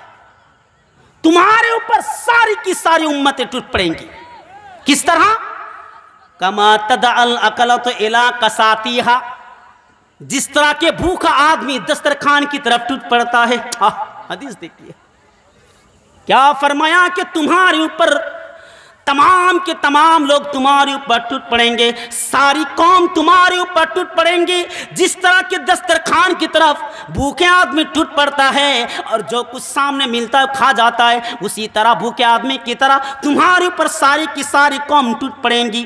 تمہارے اوپر ساری کی ساری امتیں ٹوٹ پڑیں گی۔ کس طرح؟ کما تدع الاکلۃ الی قصاتیھا، جس طرح کے بھوکا آدمی دسترخوان کی طرف ٹوٹ پڑتا ہے۔ حدیث دیکھیے کیا فرمایا کہ تمہارے اوپر تمام کے تمام لوگ تمہارے اوپر ٹوٹ پڑیں گے، ساری قوم تمہارے اوپر ٹوٹ پڑیں گی، جس طرح کے دسترخوان کی طرف بھوکے آدمی ٹوٹ پڑتا ہے اور جو کچھ سامنے ملتا ہے کھا جاتا ہے، اسی طرح بھوکے آدمی کی طرح تمہارے اوپر ساری کی ساری قوم ٹوٹ پڑیں گی۔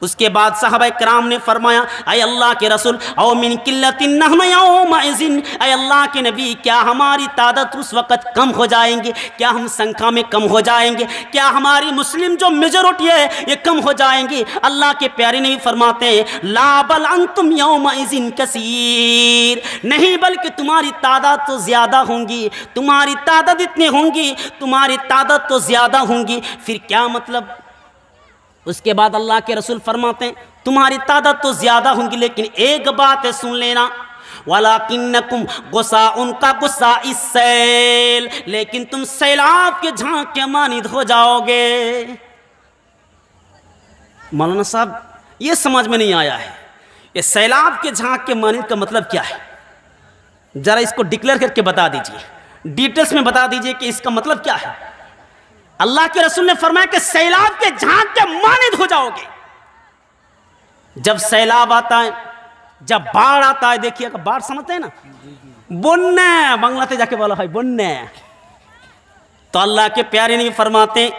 اس کے بعد صحابہ کرام نے فرمایا، اے اللہ کے رسول، او من قلت نحن یومئذ، اے اللہ کے نبی، کیا ہماری تعداد اس وقت کم ہو جائیں گے؟ کیا ہم سنکھا میں کم ہو جائیں گے؟ کیا ہماری مسلم جو میجورٹی ہے یہ کم ہو جائیں گی؟ اللہ کے پیارے نبی فرماتے ہیں، لا بل انتم یومئذ کثیر، نہیں بلکہ تمہاری تعداد تو زیادہ ہوں گی، تمہاری تعداد اتنے ہوں گی، تمہاری تعداد تو زیادہ ہوں گی۔ پھر کیا مطلب؟ اس کے بعد اللہ کے رسول فرماتے ہیں، تمہاری تعداد تو زیادہ ہوں گی، لیکن ایک بات ہے سن لینا، وَلَكِنَّكُمْ غُصَاءٌ كَغُصَاءِ السَّيْلِ، لیکن تم سیلاب کے جھانک کے مانند ہو جاؤ گے۔ مولانا صاحب یہ سمجھ میں نہیں آیا ہے، یہ سیلاب کے جھانک کے مانند کا مطلب کیا ہے؟ ذرا اس کو ڈکلیئر کر کے بتا دیجئے، ڈیٹیلز میں بتا دیجئے کہ اس کا مطلب کیا ہے۔ اللہ کے رسول نے فرمایا کہ سیلاب کے جھانک کے مانند ہو جاؤ گے۔ جب سیلاب آتا ہے، جب باڑھ آتا ہے، دیکھیے باڑھ سمجھتے ہیں نا، بننے بنگلہ تے جا کے بولا ہے بننے، تو اللہ کے پیارے نبی فرماتے ہیں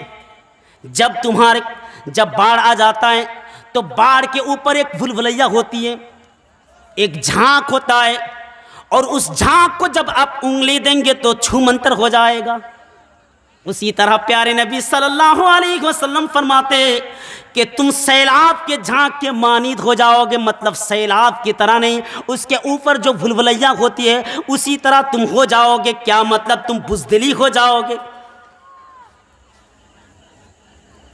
جب باڑھ آ جاتا ہے تو باڑھ کے اوپر ایک بھلبھلیا ہوتی ہے، ایک جھانک ہوتا ہے، اور اس جھانک کو جب آپ انگلی دیں گے تو چھو منتر ہو جائے گا۔ اسی طرح پیارے نبی صلی اللہ علیہ وسلم فرماتے کہ تم سیلاب کے جھانک کے مانند ہو جاؤ گے، مطلب سیلاب کی طرح نہیں، اس کے اوپر جو بھلبھلیا ہوتی ہے اسی طرح تم ہو جاؤ گے۔ کیا مطلب؟ تم بزدلی ہو جاؤ گے۔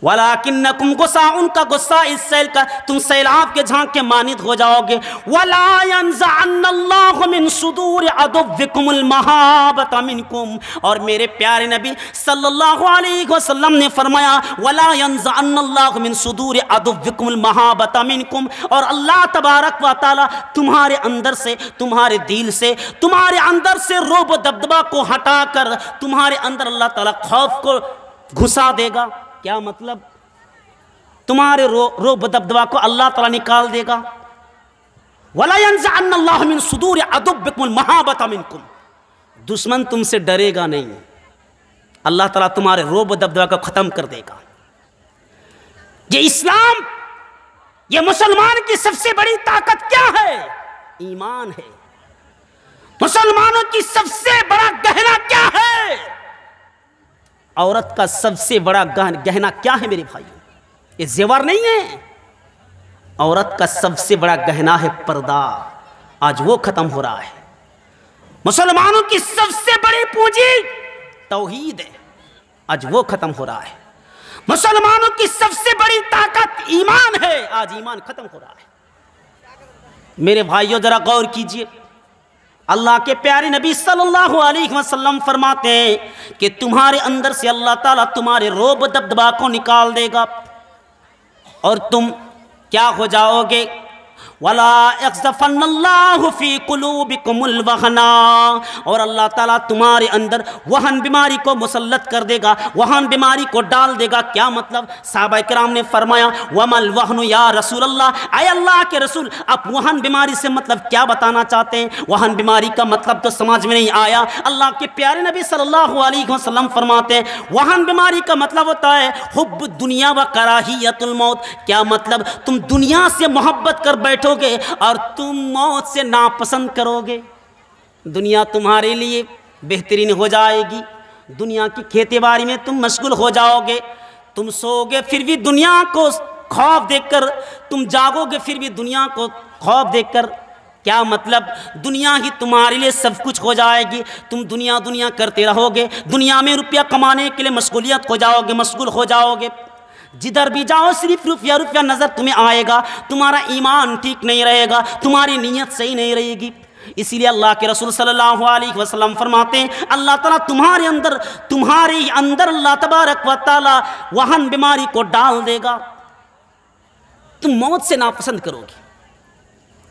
وَلَكِنَّكُمْ غُصَاءٌ كَغُصَاءِ السَّيْلِ، کا تم سیلاب کے جھانک کے مانند ہو جاؤ گے۔ وَلَا يَنزَعَنَّ اللَّهُ مِن صُدُورِ عَدُوِّكُمُ الْمَهَابَةَ مِنْكُمْ، اور میرے پیارے نبی صلی اللہ علیہ وسلم نے فرمایا، وَلَا يَنزَعَنَّ اللَّهُ مِن صُدُورِ عَدُوِّكُمُ الْمَهَابَةَ مِنْكُمْ، اور اللہ تبارک و تعالی تمہارے اندر سے، تمہارے دل سے، تمہارے اندر سے رعب و دبدبہ کو ہٹا کر تمہارے اندر اللہ تعالی خوف کو گھسا دے گا۔ کیا مطلب؟ تمہارے رعب دبدبہ کو اللہ تعالیٰ نکال دے گا۔ وَلَا يَنزَعَنَّ اللَّهُ مِن صُدُورِ عَدُوِّكُمُ الْمَهَابَةَ مِنْكُمْ، دشمن تم سے ڈرے گا نہیں، اللہ تعالیٰ تمہارے رعب دبدبہ کو ختم کر دے گا۔ یہ اسلام، یہ مسلمان کی سب سے بڑی طاقت کیا ہے؟ ایمان ہے۔ مسلمانوں کی سب سے بڑا گہنا کیا ہے؟ عورت کا سب سے بڑا گہنا کیا ہے میرے بھائی؟ یہ زیور نہیں ہے، عورت کا سب سے بڑا گہنا ہے پردہ۔ آج وہ ختم ہو رہا ہے۔ مسلمانوں کی سب سے بڑی پونجی توحید ہے، آج وہ ختم ہو رہا ہے۔ مسلمانوں کی سب سے بڑی طاقت ایمان ہے، آج ایمان ختم ہو رہا ہے۔ میرے بھائیوں ذرا غور کیجئے، اللہ کے پیارے نبی صلی اللہ علیہ وسلم فرماتے ہیں کہ تمہارے اندر سے اللہ تعالیٰ تمہارے روب دبدبا کو نکال دے گا اور تم کیا ہو جاؤ گے؟ وَلَا يَقْذَفَنَّ اللَّهُ فِي قُلُوبِكُمُ الْوَهْنَ، اور اللہ تعالیٰ تمہارے اندر وہن بیماری کو مسلط کر دے گا، وہن بیماری کو ڈال دے گا۔ کیا مطلب؟ صحابہ کرام نے فرمایا وَمَا الْوَهْنُ یا رسول اللہ، اے اللہ کے رسول آپ وہن بیماری سے مطلب کیا بتانا چاہتے ہیں؟ وہن بیماری کا مطلب تو سمجھ میں نہیں آیا۔ اللہ کے پیارے نبی صلی اللہ علیہ وسلم فرماتے ہیں وہن بیماری کا مطلب ہوتا ہے حب الدنیا و کراہیت الموت۔ کیا مطلب؟ تم دنیا سے محبت کر بیٹھو گے اور تم موت سے ناپسند کرو گے۔ دنیا تمہارے لیے بہترین ہو جائے گی، دنیا کی کھیتی باڑی میں تم مشغول ہو جاؤ گے، تم سو گے پھر بھی دنیا کو خوف دیکھ کر، تم جاگو گے پھر بھی دنیا کو خوف دیکھ کر۔ کیا مطلب؟ دنیا ہی تمہارے لیے سب کچھ ہو جائے گی، تم دنیا دنیا کرتے رہو گے، دنیا میں روپیہ کمانے کے لیے مشغولیت ہو جاؤ گے، مشغول ہو جاؤ گے، جدھر بھی جاؤ صرف روپیہ روپیہ نظر تمہیں آئے گا، تمہارا ایمان ٹھیک نہیں رہے گا، تمہاری نیت صحیح نہیں رہے گی۔ اسی لیے اللہ کے رسول صلی اللہ علیہ وسلم فرماتے ہیں اللہ تعالیٰ تمہارے اندر اللہ تبارک و تعالیٰ وہن بیماری کو ڈال دے گا، تم موت سے ناپسند کرو گے۔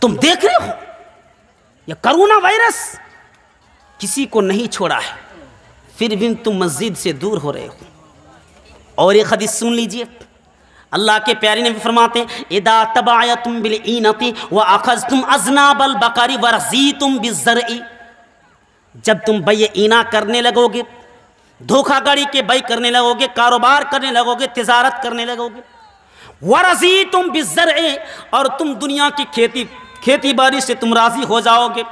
تم دیکھ رہے ہو یہ کرونا وائرس کسی کو نہیں چھوڑا ہے، پھر بھی تم مسجد سے دور ہو رہے ہو۔ اور ایک حدیث سن لیجئے، اللہ کے پیارے نبی فرماتے ہیں اذا تبایتم بالعینۃ واخذتم اذناب البقر ورضیتم بالزرع، جب تم بیع عینہ کرنے لگو گے، دھوکہ گڑی کے بیع کرنے لگو گے، کاروبار کرنے لگو گے، تجارت کرنے لگو گے، ورضیتم بالزرع، اور تم دنیا کی کھیتی باڑی سے تم راضی ہو جاؤ گے،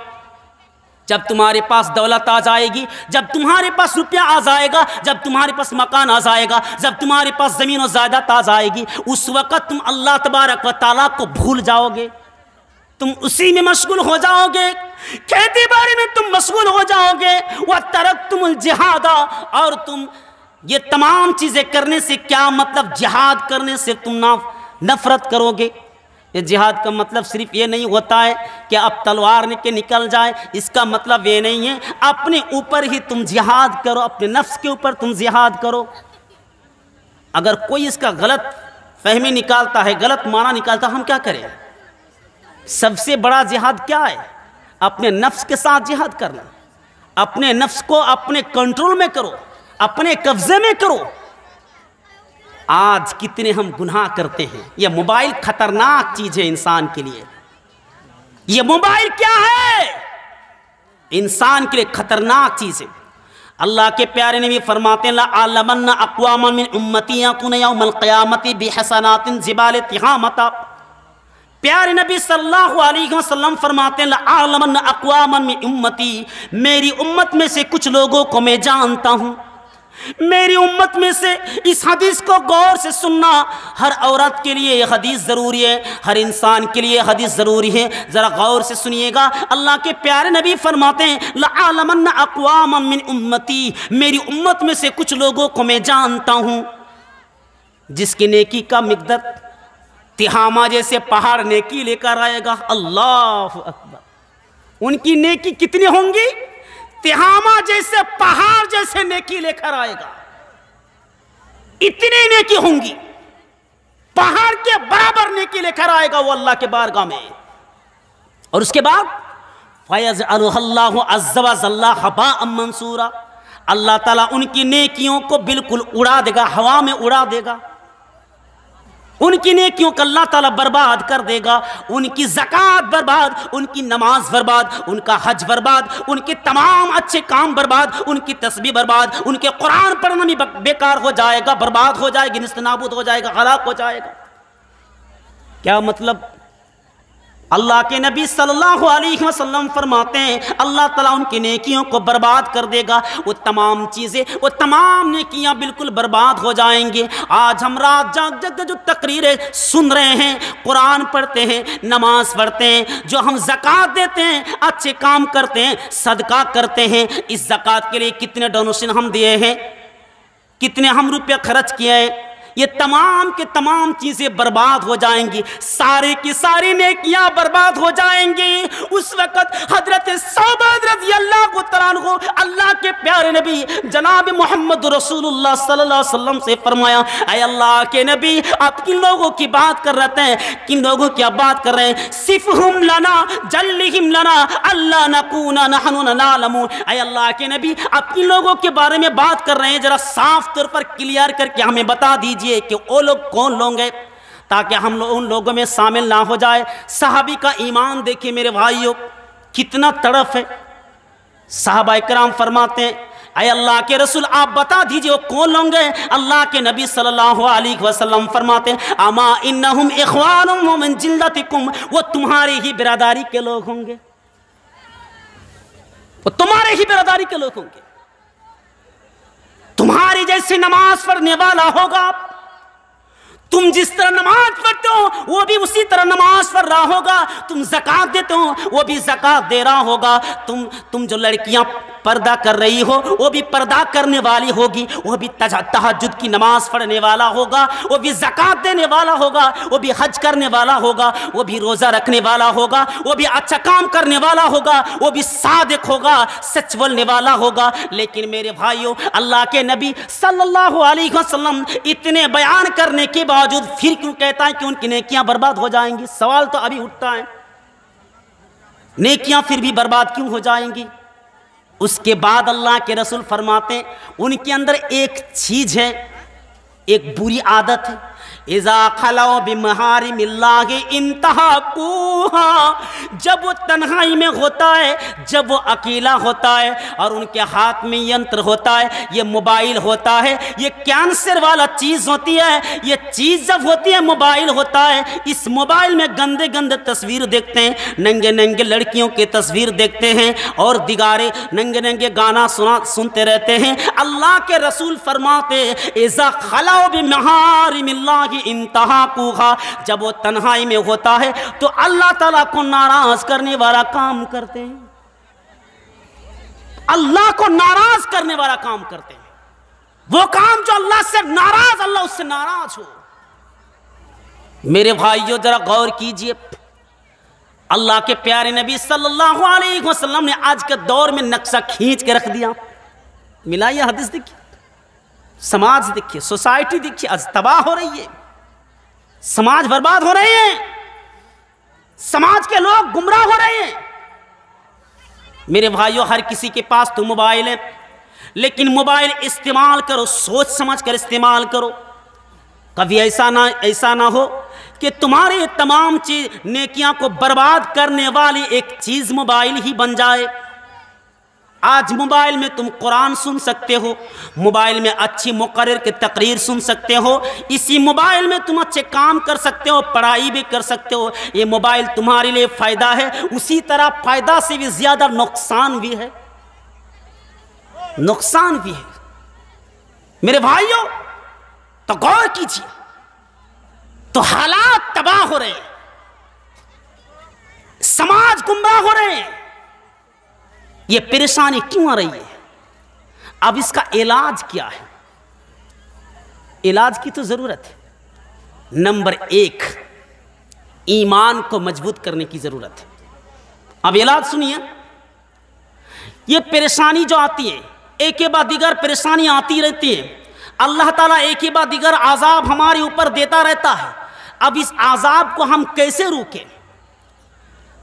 جب تمہارے پاس دولت آ جائے گی، جب تمہارے پاس روپیہ آ جائے گا، جب تمہارے پاس مکان آ جائے گا، جب تمہارے پاس زمین و جائیداد آ جائے گی، اس وقت تم اللہ تبارک و تعالیٰ کو بھول جاؤ گے، تم اسی میں مشغول ہو جاؤ گے، کھیتی باڑی میں تم مشغول ہو جاؤ گے، وَتَرَكْتُمُ الْجِهَادَ، اور تم یہ تمام چیزیں کرنے سے کیا مطلب؟ جہاد کرنے سے تم نفرت کرو گے۔ یہ جہاد کا مطلب صرف یہ نہیں ہوتا ہے کہ اب تلوار کے نکل جائے، اس کا مطلب یہ نہیں ہے اپنے اوپر ہی تم جہاد کرو، اپنے نفس کے اوپر تم جہاد کرو۔ اگر کوئی اس کا غلط فہمی نکالتا ہے، غلط معنی نکالتا ہے، ہم کیا کریں؟ سب سے بڑا جہاد کیا ہے؟ اپنے نفس کے ساتھ جہاد کرنا، اپنے نفس کو اپنے کنٹرول میں کرو، اپنے قبضے میں کرو۔ آج کتنے ہم گناہ کرتے ہیں۔ یہ موبائل خطرناک چیز ہے انسان کے لیے۔ یہ موبائل کیا ہے؟ انسان کے لیے خطرناک چیز ہے۔ اللہ کے پیارے نبی فرماتے ہیں لَأَعْلَمَنَّ أَقْوَامًا مِّنْ أُمَّتِي يَأْتُونَ يَوْمَ الْقِيَامَةِ بِحَسَنَاتٍ جِبَالِ تِحَامَةَ۔ پیارے نبی صلی اللہ علیہ وسلم فرماتے ہیں لَأَعْلَمَنَّ أَقْوَامًا مِّنْ أُمَّتِي، میری امت میں سے کچھ لوگوں کو میں جانتا ہوں۔ میری امت میں سے اس حدیث کو غور سے سننا، ہر عورت کے لیے یہ حدیث ضروری ہے، ہر انسان کے لیے حدیث ضروری ہے۔ ذرا غور سے سنیے گا، اللہ کے پیارے نبی فرماتے ہیں لَأَعْلَمَنَّ أَقْوَامًا مِّنْ أُمَّتِي، میری امت میں سے کچھ لوگوں کو میں جانتا ہوں جس کی نیکی کا مقدار تہامہ جیسے پہاڑ نیکی لے کر آئے گا۔ اللہ اکبر! ان کی نیکی کتنی ہوں گی؟ تہامہ جیسے پہاڑ جیسے نیکی لے کر آئے گا، اتنی نیکی ہوں گی، پہاڑ کے برابر نیکی لے کر آئے گا وہ اللہ کے بارگاہ میں۔ اور اس کے بعد فَيَجْعَلُهَا اللَّهُ عَزَّ وَجَلَّ هَبَاءً مَنْثُورًا، اللہ تعالیٰ ان کی نیکیوں کو بالکل اڑا دے گا، ہوا میں اڑا دے گا، ان کی نیکیوں کو اللہ تعالیٰ برباد کر دے گا، ان کی زکوٰۃ برباد، ان کی نماز برباد، ان کا حج برباد، ان کے تمام اچھے کام برباد، ان کی تسبیح برباد، ان کے قرآن پڑھنا بھی بیکار ہو جائے گا، برباد ہو جائے گی، نیست نابود ہو جائے گا، ہلاک ہو جائے گا۔ کیا مطلب؟ اللہ کے نبی صلی اللہ علیہ وسلم فرماتے ہیں اللہ تعالیٰ ان کی نیکیوں کو برباد کر دے گا، وہ تمام چیزیں، وہ تمام نیکیاں بالکل برباد ہو جائیں گے۔ آج ہم رات جاگ جاگ جو تقریریں سن رہے ہیں، قرآن پڑھتے ہیں، نماز پڑھتے ہیں، جو ہم زکوٰۃ دیتے ہیں، اچھے کام کرتے ہیں، صدقہ کرتے ہیں، اس زکوٰۃ کے لیے کتنے ڈونیشن ہم دیے ہیں، کتنے ہم روپے خرچ کیے ہیں، یہ تمام کے تمام چیزیں برباد ہو جائیں گی، ساری کی ساری نیکیاں برباد ہو جائیں گی۔ اس وقت حضرت صوبہ رضی اللہ تعالیٰ عنہ اللہ کے پیارے نبی جناب محمد رسول اللہ صلی اللہ علیہ وسلم سے فرمایا، اے اللہ کے نبی آپ کن لوگوں کی بات کر رہے ہیں، کن لوگوں کی بات کر رہے ہیں؟ صفہم لنا جلہم لنا اللہ نکون نحن نعلم، اے اللہ کے نبی آپ کن لوگوں کے بارے میں بات کر رہے ہیں، ذرا صاف طور پر کلیئر کر کے ہمیں بتا دیجئے کہ وہ لوگ کون لوگ ہیں، تاکہ ہم لوگ ان لوگوں میں شامل نہ ہو جائے۔ صحابی کا ایمان دیکھیں میرے بھائیوں کتنا تڑف ہے۔ صحابہ اکرام فرماتے ہیں اے اللہ کے رسول آپ بتا دیجئے وہ کون لوگ ہیں؟ اللہ کے نبی صلی اللہ علیہ وسلم فرماتے ہیں اما انہم اخوانم من جلدتکم، وہ تمہاری ہی برادری کے لوگ ہوں گے، وہ تمہارے ہی برادری کے لوگ ہوں گے، تمہاری جیسے نماز پڑھنے والا ہوگا، تم جس طرح نماز پڑھتے ہو وہ بھی اسی طرح نماز پڑھ رہا ہوگا، تم زکوٰۃ دیتے ہو وہ بھی زکوٰۃ دے رہا ہوگا، تم جو لڑکیاں پردہ کر رہی ہو وہ بھی پردہ کرنے والی ہوگی، وہ بھی تہجد کی نماز پڑھنے والا ہوگا، وہ بھی زکوٰۃ دینے والا ہوگا، وہ بھی حج کرنے والا ہوگا، وہ بھی روزہ رکھنے والا ہوگا، وہ بھی اچھا کام کرنے والا ہوگا، وہ بھی صادق ہوگا، سچ بولنے والا ہوگا۔ لیکن میرے بھائیوں اللہ کے نبی صلی اللہ علیہ وسلم اتنے بیان کرنے کے باوجود پھر کیوں کہتا ہے کہ ان کی نیکیاں برباد ہو جائیں گی؟ سوال تو ابھی اٹھتا ہے، نیکیاں پھر بھی برباد کیوں ہو جائیں گی؟ اس کے بعد اللہ کے رسول فرماتے ہیں ان کے اندر ایک چیز ہے، ایک بری عادت ہے، اذا خلو بمحارم اللہ انتہاکوہا، جب وہ تنہائی میں ہوتا ہے، جب وہ اکیلا ہوتا ہے اور ان کے ہاتھ میں ینتر ہوتا ہے، یہ موبائل ہوتا ہے، یہ کینسر والا چیز ہوتی ہے، یہ چیز جب ہوتی ہے موبائل ہوتا ہے، اس موبائل میں گندے گندے تصویر دیکھتے ہیں، ننگے ننگے لڑکیوں کی تصویر دیکھتے ہیں اور دیگارے ننگے ننگے گانا سنتے رہتے ہیں۔ اللہ کے رسول فرماتے اذا خلو بمحارم اللہ انتہاکوہا، جب وہ تنہائی میں ہوتا ہے تو اللہ تعالیٰ کو ناراض کرنے والا کام کرتے ہیں، اللہ کو ناراض کرنے والا کام کرتے ہیں، وہ کام جو اللہ سے ناراض، اللہ اس سے ناراض ہو۔ میرے بھائیو ذرا غور کیجئے، اللہ کے پیارے نبی صلی اللہ علیہ وسلم نے آج کے دور میں نقشہ کھینچ کے رکھ دیا، ملا یہ حدیث دیکھیے، سماج دیکھیے، سوسائٹی دیکھیے، آج تباہ ہو رہی ہے، سماج برباد ہو رہے ہیں، سماج کے لوگ گمراہ ہو رہے ہیں۔ میرے بھائیوں ہر کسی کے پاس تو موبائل ہے، لیکن موبائل استعمال کرو، سوچ سمجھ کر استعمال کرو، کبھی ایسا نہ ہو کہ تمہاری تمام نیکیاں کو برباد کرنے والی ایک چیز موبائل ہی بن جائے۔ آج موبائل میں تم قرآن سن سکتے ہو، موبائل میں اچھی مقرر کی تقریر سن سکتے ہو، اسی موبائل میں تم اچھے کام کر سکتے ہو، پڑھائی بھی کر سکتے ہو۔ یہ موبائل تمہارے لیے فائدہ ہے، اسی طرح فائدہ سے بھی زیادہ نقصان بھی ہے، نقصان بھی ہے۔ میرے بھائیوں تو غور کیجیے، تو حالات تباہ ہو رہے ہیں، سماج گمراہ ہو رہے ہیں، یہ پریشانی کیوں آ رہی ہے؟ اب اس کا علاج کیا ہے؟ علاج کی تو ضرورت ہے۔ نمبر 1 ایمان کو مضبوط کرنے کی ضرورت ہے۔ اب علاج سنیے، یہ پریشانی جو آتی ہے ایک کے بعد دیگر پریشانی آتی رہتی ہے، اللہ تعالیٰ ایک کے بعد دیگر عذاب ہمارے اوپر دیتا رہتا ہے۔ اب اس عذاب کو ہم کیسے روکیں؟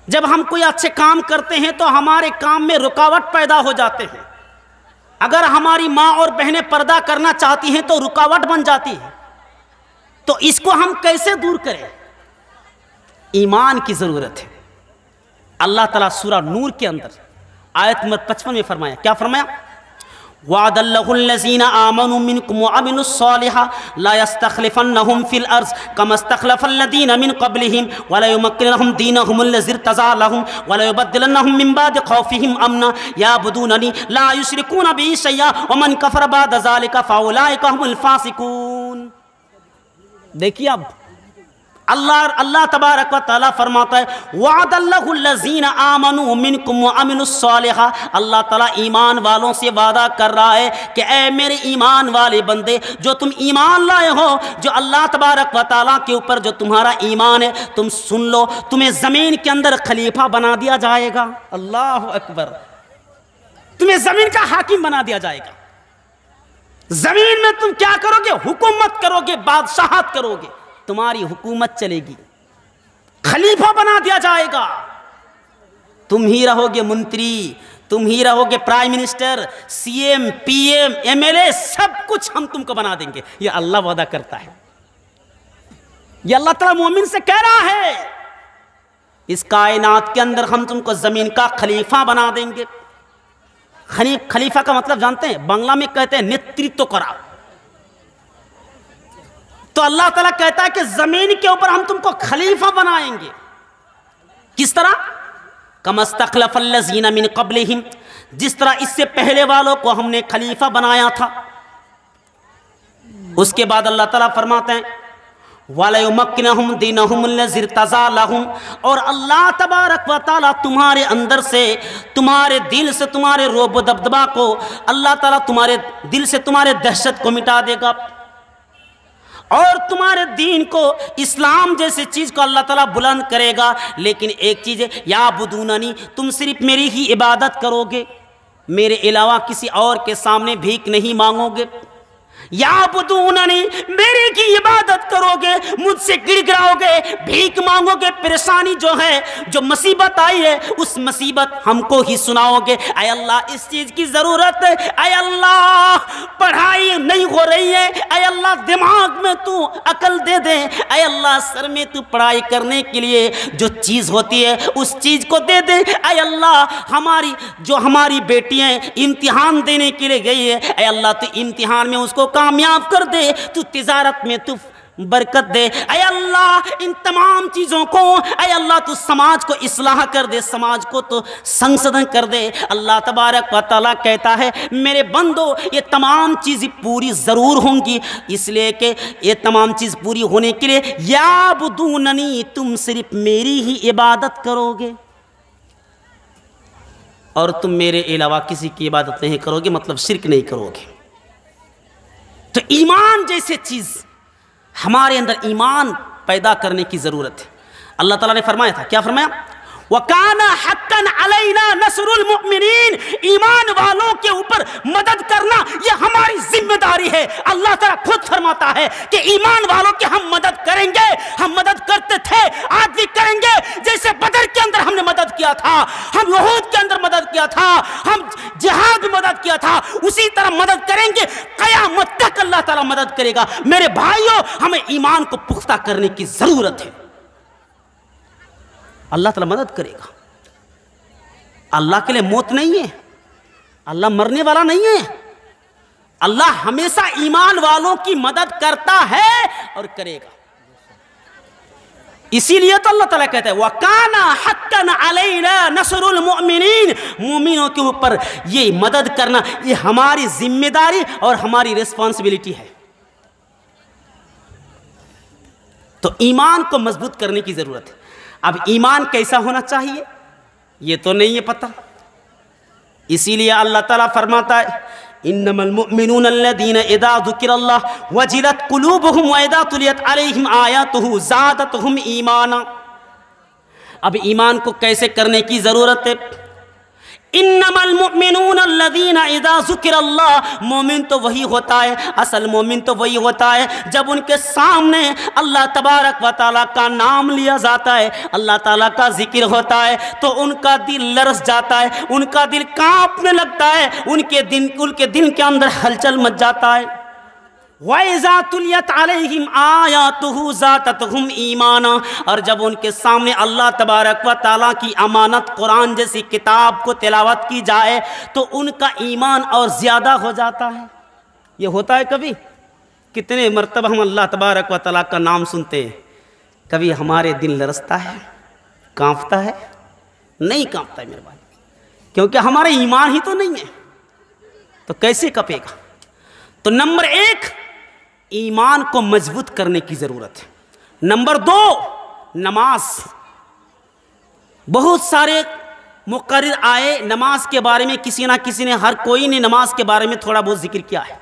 جب ہم کوئی اچھے کام کرتے ہیں تو ہمارے کام میں رکاوٹ پیدا ہو جاتے ہیں، اگر ہماری ماں اور بہنیں پردہ کرنا چاہتی ہیں تو رکاوٹ بن جاتی ہے، تو اس کو ہم کیسے دور کریں؟ ایمان کی ضرورت ہے۔ اللہ تعالیٰ سورہ نور کے اندر آیت نمبر 55 میں فرمایا، کیا فرمایا؟ وعد اللہ الذین آمنوا منکم وعملوا الصالحات لا یستخلفنہم فی الارض کما استخلف الذین من قبلہم وليمکننہم دینہم الذی ارتضی لہم وليبدلنہم من بعد خوفہم امنا یعبدوننی لا یشرکون بی شیئا ومن کفر بعد ذلک فاولئک هم الفاسقون۔ دیکھیے اب اللہ تبارک و تعالیٰ فرماتا ہے وعد اللہ الذین آمنوا منکم وعملوا الصالحات، اللہ تعالیٰ ایمان والوں سے وعدہ کر رہا ہے کہ اے میرے ایمان والے بندے جو تم ایمان لائے ہو، جو اللہ تبارک و تعالیٰ کے اوپر جو تمہارا ایمان ہے، تم سن لو تمہیں زمین کے اندر خلیفہ بنا دیا جائے گا۔ اللہ اکبر، تمہیں زمین کا حاکم بنا دیا جائے گا۔ زمین میں تم کیا کرو گے؟ حکومت کرو گے، بادشاہت کرو گے، تمہاری حکومت چلے گی، خلیفہ بنا دیا جائے گا، تم ہی رہو گے منتری، تم ہی رہو گے prime minister, C M, P M, M L A, سب کچھ ہم تم کو بنا دیں گے۔ یہ اللہ وعدہ کرتا ہے، یہ اللہ تعالیٰ مومن سے کہہ رہا ہے اس کائنات کے اندر ہم تم کو زمین کا خلیفہ بنا دیں گے۔ خلیفہ کا مطلب جانتے ہیں؟ بنگلہ میں کہتے ہیں نیترتو کرا۔ تو اللہ تعالیٰ کہتا ہے کہ زمین کے اوپر ہم تم کو خلیفہ بنائیں گے۔ کس طرح؟ کما استخلف الذین من قبلہم، جس طرح اس سے پہلے والوں کو ہم نے خلیفہ بنایا تھا۔ اس کے بعد اللہ تعالیٰ فرماتے ہیں وَلَيُمَكِّنَهُمْ دِينَهُمُ الَّذِي ارْتَضَىٰ لَهُمْ، اور اللہ تبارک و تعالیٰ تمہارے اندر سے، تمہارے دل سے تمہارے رعب و دبدبا کو، اللہ تعالیٰ تمہارے دل سے تمہارے دہشت کو مٹا دے گا، اور تمہارے دین کو، اسلام جیسے چیز کو اللہ تعالیٰ بلند کرے گا۔ لیکن ایک چیز ہے یعبدوننی، تم صرف میری ہی عبادت کرو گے، میرے علاوہ کسی اور کے سامنے بھیک نہیں مانگو گے۔ یعبدوننی، میری کی عبادت کرو گے، مجھ سے گڑ گڑاؤ گے، بھیک مانگو گے، پریشانی جو ہے، جو مصیبت آئی ہے اس مصیبت ہم کو ہی سناؤ گے۔ اے اللہ اس چیز کی ضرورت ہے، اے اللہ پڑھائی نہیں ہو رہی ہے، اے اللہ دماغ میں تو عقل دے دے، اے اللہ سر میں تو پڑھائی کرنے کے لیے جو چیز ہوتی ہے اس چیز کو دے دے، اے اللہ ہماری بیٹیاں امتحان دینے کے لیے گئی ہے، اے اللہ تو امتحان میں اس کو کامیاب کر دے، تو تجارت میں تو برکت دے، اے اللہ ان تمام چیزوں کو، اے اللہ تو سماج کو اصلاح کر دے، سماج کو تو سنسدن کر دے۔ اللہ تبارک و تعالیٰ کہتا ہے میرے بندو یہ تمام چیزیں پوری ضرور ہوں گی، اس لیے کہ یہ تمام چیز پوری ہونے کے لیے یعبدوننی، تم صرف میری ہی عبادت کرو گے اور تم میرے علاوہ کسی کی عبادت نہیں کرو گے، مطلب شرک نہیں کرو گے۔ تو ایمان جیسے چیز، ہمارے اندر ایمان پیدا کرنے کی ضرورت ہے۔ اللہ تعالیٰ نے فرمایا تھا، کیا فرمایا؟ وَكَانَ حَقًّا عَلَيْنَا نَصْرُ الْمُؤْمِنِينَ، ایمان والوں کے اوپر مدد کرنا یہ ہماری ذمہ داری ہے۔ اللہ تعالیٰ خود فرماتا ہے کہ ایمان والوں کی ہم مدد کریں گے، ہم مدد کرتے تھے، آج بھی کریں گے۔ جیسے بدر کے اندر ہم نے مدد کیا تھا، ہم احد کے اندر مدد کیا تھا، ہم جہاد میں مدد کیا تھا، اسی طرح مدد کریں گے، قیامت تک اللہ تعالیٰ مدد کرے گا۔ میرے بھائیوں ہمیں ایمان کو پختہ کرنے کی ضرورت ہے، اللہ تعالیٰ مدد کرے گا۔ اللہ کے لیے موت نہیں ہے، اللہ مرنے والا نہیں ہے، اللہ ہمیشہ ایمان والوں کی مدد کرتا ہے اور کرے گا۔ اسی لیے تو اللہ تعالیٰ کہتا ہے وَكَانَ حَقًّا عَلَيْنَا نَصْرُ الْمُؤْمِنِينَ، مومنوں کے اوپر یہ مدد کرنا یہ ہماری ذمہ داری اور ہماری ریسپانسبلٹی ہے۔ تو ایمان کو مضبوط کرنے کی ضرورت ہے۔ اب ایمان کیسا ہونا چاہیے یہ تو نہیں ہے پتہ، اسی لیے اللہ تعالیٰ فرماتا ہے انما المؤمنون الذين اذا ذكر الله وجلت قلوبهم واذا تليت عليهم آياته زادتهم ایمانا۔ اب ایمان کو کیسے کرنے کی ضرورت ہے؟ انما المؤمنون الذين اذا ذكر الله، مومن تو وہی ہوتا ہے، اصل مومن تو وہی ہوتا ہے جب ان کے سامنے اللہ تبارک و تعالیٰ کا نام لیا جاتا ہے، اللہ تعالیٰ کا ذکر ہوتا ہے تو ان کا دل لرز جاتا ہے، ان کا دل کانپنے لگتا ہے، ان کے دل کے اندر ہلچل مچ جاتا ہے۔ وَإِذَا تُلِيَتْ عَلَيْهِمْ آيَاتُهُ زَادَتْهُمْ ایمانا، اور جب ان کے سامنے اللہ تبارک و تعالیٰ کی امانت قرآن جیسی کتاب کو تلاوت کی جائے تو ان کا ایمان اور زیادہ ہو جاتا ہے۔ یہ ہوتا ہے کبھی؟ کتنے مرتبہ ہم اللہ تبارک و تعالیٰ کا نام سنتے ہیں، کبھی ہمارے دل لرزتا ہے، کانپتا ہے؟ نہیں کانپتا ہے میرے بھائی، کیونکہ ہمارا ایمان ہی تو نہیں ہے، تو کیسے کپے گا؟ تو نمبر 1 ایمان کو مضبوط کرنے کی ضرورت ہے۔ نمبر 2 نماز۔ بہت سارے مقرر آئے نماز کے بارے میں، کسی نہ کسی نے، ہر کوئی نے نماز کے بارے میں تھوڑا بہت ذکر کیا ہے۔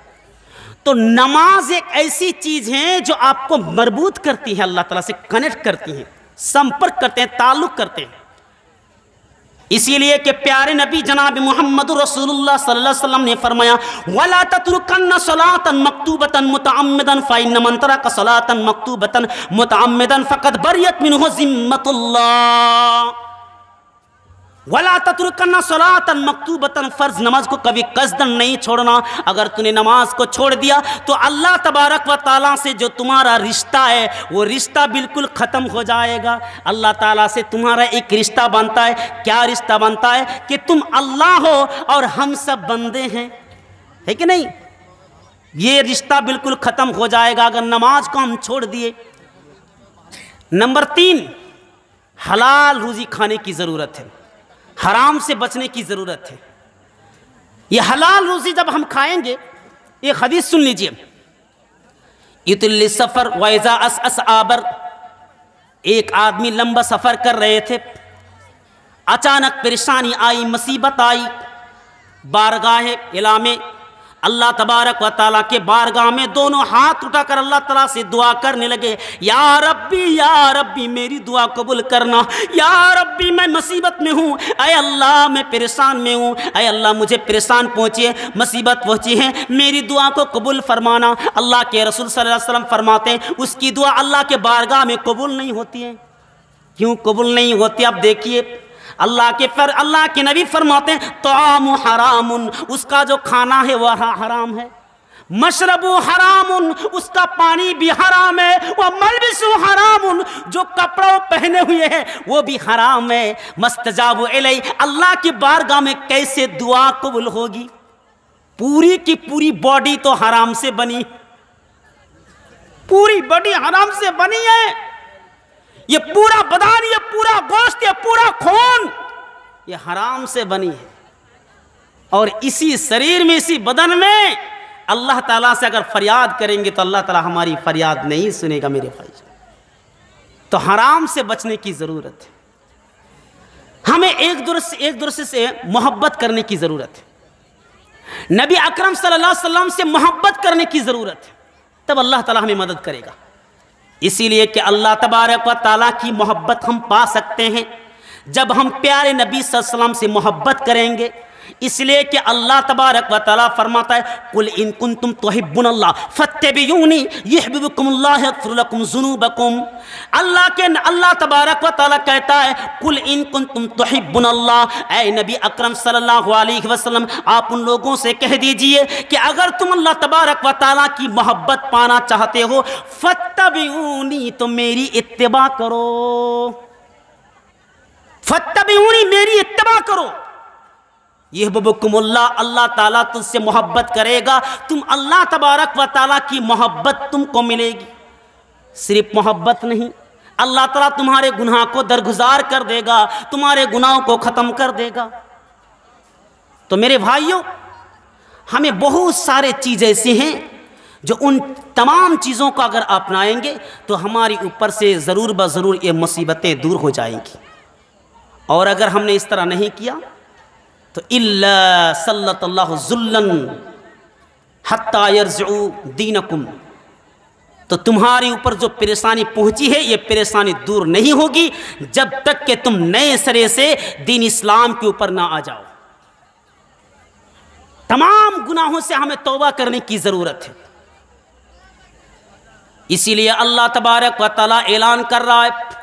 تو نماز ایک ایسی چیز ہے جو آپ کو مربوط کرتی ہے، اللہ تعالیٰ سے کنیکٹ کرتی ہے، سمپرک کرتے ہیں، تعلق کرتے ہیں۔ اسی لیے کہ پیارے نبی جناب محمد رسول اللہ صلی اللہ علیہ وسلم نے فرمایا وَلَا تَتْرُكَنَّ صَلَاةً مَكْتُوبَةً مُتَعَمِّدًا فَإِنَّ مَنْ تَرَكَ صَلَاةً مَكْتُوبَةً مُتَعَمِّدًا فَقَدْ بَرِيَتْ مِنْهُ ذِمَّةُ اللَّهِ۔ وَلَا تَتْرُكَنَّ صَلَاةً مَكْتُوبَةً، فرض نماز کو کبھی قصداً نہیں چھوڑنا۔ اگر تو نے نماز کو چھوڑ دیا تو اللہ تبارک و تعالیٰ سے جو تمہارا رشتہ ہے وہ رشتہ بالکل ختم ہو جائے گا۔ اللہ تعالیٰ سے تمہارا ایک رشتہ بنتا ہے، کیا رشتہ بنتا ہے؟ کہ تم اللہ ہو اور ہم سب بندے ہیں، ہے کہ نہیں؟ یہ رشتہ بالکل ختم ہو جائے گا اگر نماز کو ہم چھوڑ دیے۔ نمبر 3 حلال روزی کھانے کی ضرورت ہے، حرام سے بچنے کی ضرورت ہے۔ یہ حلال روزی جب ہم کھائیں گے، ایک حدیث سن لیجئے، یطل سفر وَإِذَا أَسْأَسَ آبر۔ ایک آدمی لمبا سفر کر رہے تھے، اچانک پریشانی آئی، مصیبت آئی، بارگاہ الہ میں اللہ تبارک و تعالیٰ کے بارگاہ میں دونوں ہاتھ اٹھا کر اللہ تعالیٰ سے دعا کرنے لگے، یا ربی میری دعا قبول کرنا، یا ربی میں مصیبت میں ہوں، اے اللہ میں پریشان میں ہوں، اے اللہ مجھے پریشان پہنچے، مصیبت پہنچی ہے، میری دعا کو قبول فرمانا۔ اللہ کے رسول صلی اللہ علیہ وسلم فرماتے ہیں اس کی دعا اللہ کے بارگاہ میں قبول نہیں ہوتی ہے۔ کیوں قبول نہیں ہوتی؟ اب دیکھیے، اللہ کے نبی فرماتے ہیں طعام حرام، اس کا جو کھانا ہے وہ حرام ہے، مشرب حرام، اس کا پانی بھی حرام ہے، وملبس حرام، جو کپڑوں پہنے ہوئے ہیں وہ بھی حرام ہے۔ مستجاب الی، اللہ کی بارگاہ میں کیسے دعا قبول ہوگی؟ پوری کی پوری باڈی تو حرام سے بنی، پوری باڈی حرام سے بنی ہے، یہ پورا بدن، یہ پورا گوشت، یہ پورا خون یہ حرام سے بنی ہے۔ اور اسی شریر میں، اسی بدن میں اللہ تعالیٰ سے اگر فریاد کریں گے تو اللہ تعالیٰ ہماری فریاد نہیں سنے گا میرے بھائی۔ تو حرام سے بچنے کی ضرورت ہے، ہمیں ایک دوسرے سے محبت کرنے کی ضرورت ہے، نبی اکرم صلی اللہ علیہ وسلم سے محبت کرنے کی ضرورت ہے، تب اللہ تعالیٰ ہمیں مدد کرے گا۔ اسی لیے کہ اللہ تبارک و تعالیٰ کی محبت ہم پا سکتے ہیں جب ہم پیارے نبی صلی اللہ علیہ وسلم سے محبت کریں گے۔ اس لیے کہ اللہ تبارک و تعالیٰ فرماتا ہے قُلْ إِن كُنْتُمْ تُحِبُّونَ اللَّهَ فَاتَّبِعُونِي يُحْبِبْكُمُ اللَّهُ يَغْفِرْ لَكُمْ ذُنُوبَكُمْ۔ اللہ تبارک و تعالیٰ کہتا ہے قُلْ إِن كُنْتُمْ تُحِبُّونَ اللَّهَ، اے نبی اکرم صلی اللہ علیہ وسلم آپ ان لوگوں سے کہہ دیجئے کہ اگر تم اللہ تبارک و تعالیٰ کی محبت پانا چاہتے ہو فَاتَّبِعُونِي، تو میری اتباع کرو، فَاتَّبِعُونِی میری اتباع کرو، یحببکم اللہ، اللہ تعالیٰ تجھ سے محبت کرے گا، تم اللہ تبارک و تعالیٰ کی محبت تم کو ملے گی۔ صرف محبت نہیں، اللہ تعالیٰ تمہارے گناہ کو درگزار کر دے گا، تمہارے گناہوں کو ختم کر دے گا۔ تو میرے بھائیوں، ہمیں بہت سارے چیز ایسی ہیں جو ان تمام چیزوں کو اگر اپنائیں گے تو ہماری اوپر سے ضرور بضرور یہ مصیبتیں دور ہو جائیں گی، اور اگر ہم نے اس طرح نہیں کیا تو الا سلط اللہ ذلًا حتی یرجعوا دینکم، تو تمہارے اوپر جو پریشانی پہنچی ہے یہ پریشانی دور نہیں ہوگی جب تک کہ تم نئے سرے سے دین اسلام کے اوپر نہ آ جاؤ۔ تمام گناہوں سے ہمیں توبہ کرنے کی ضرورت ہے۔ اسی لیے اللہ تبارک و تعالیٰ اعلان کر رہا ہے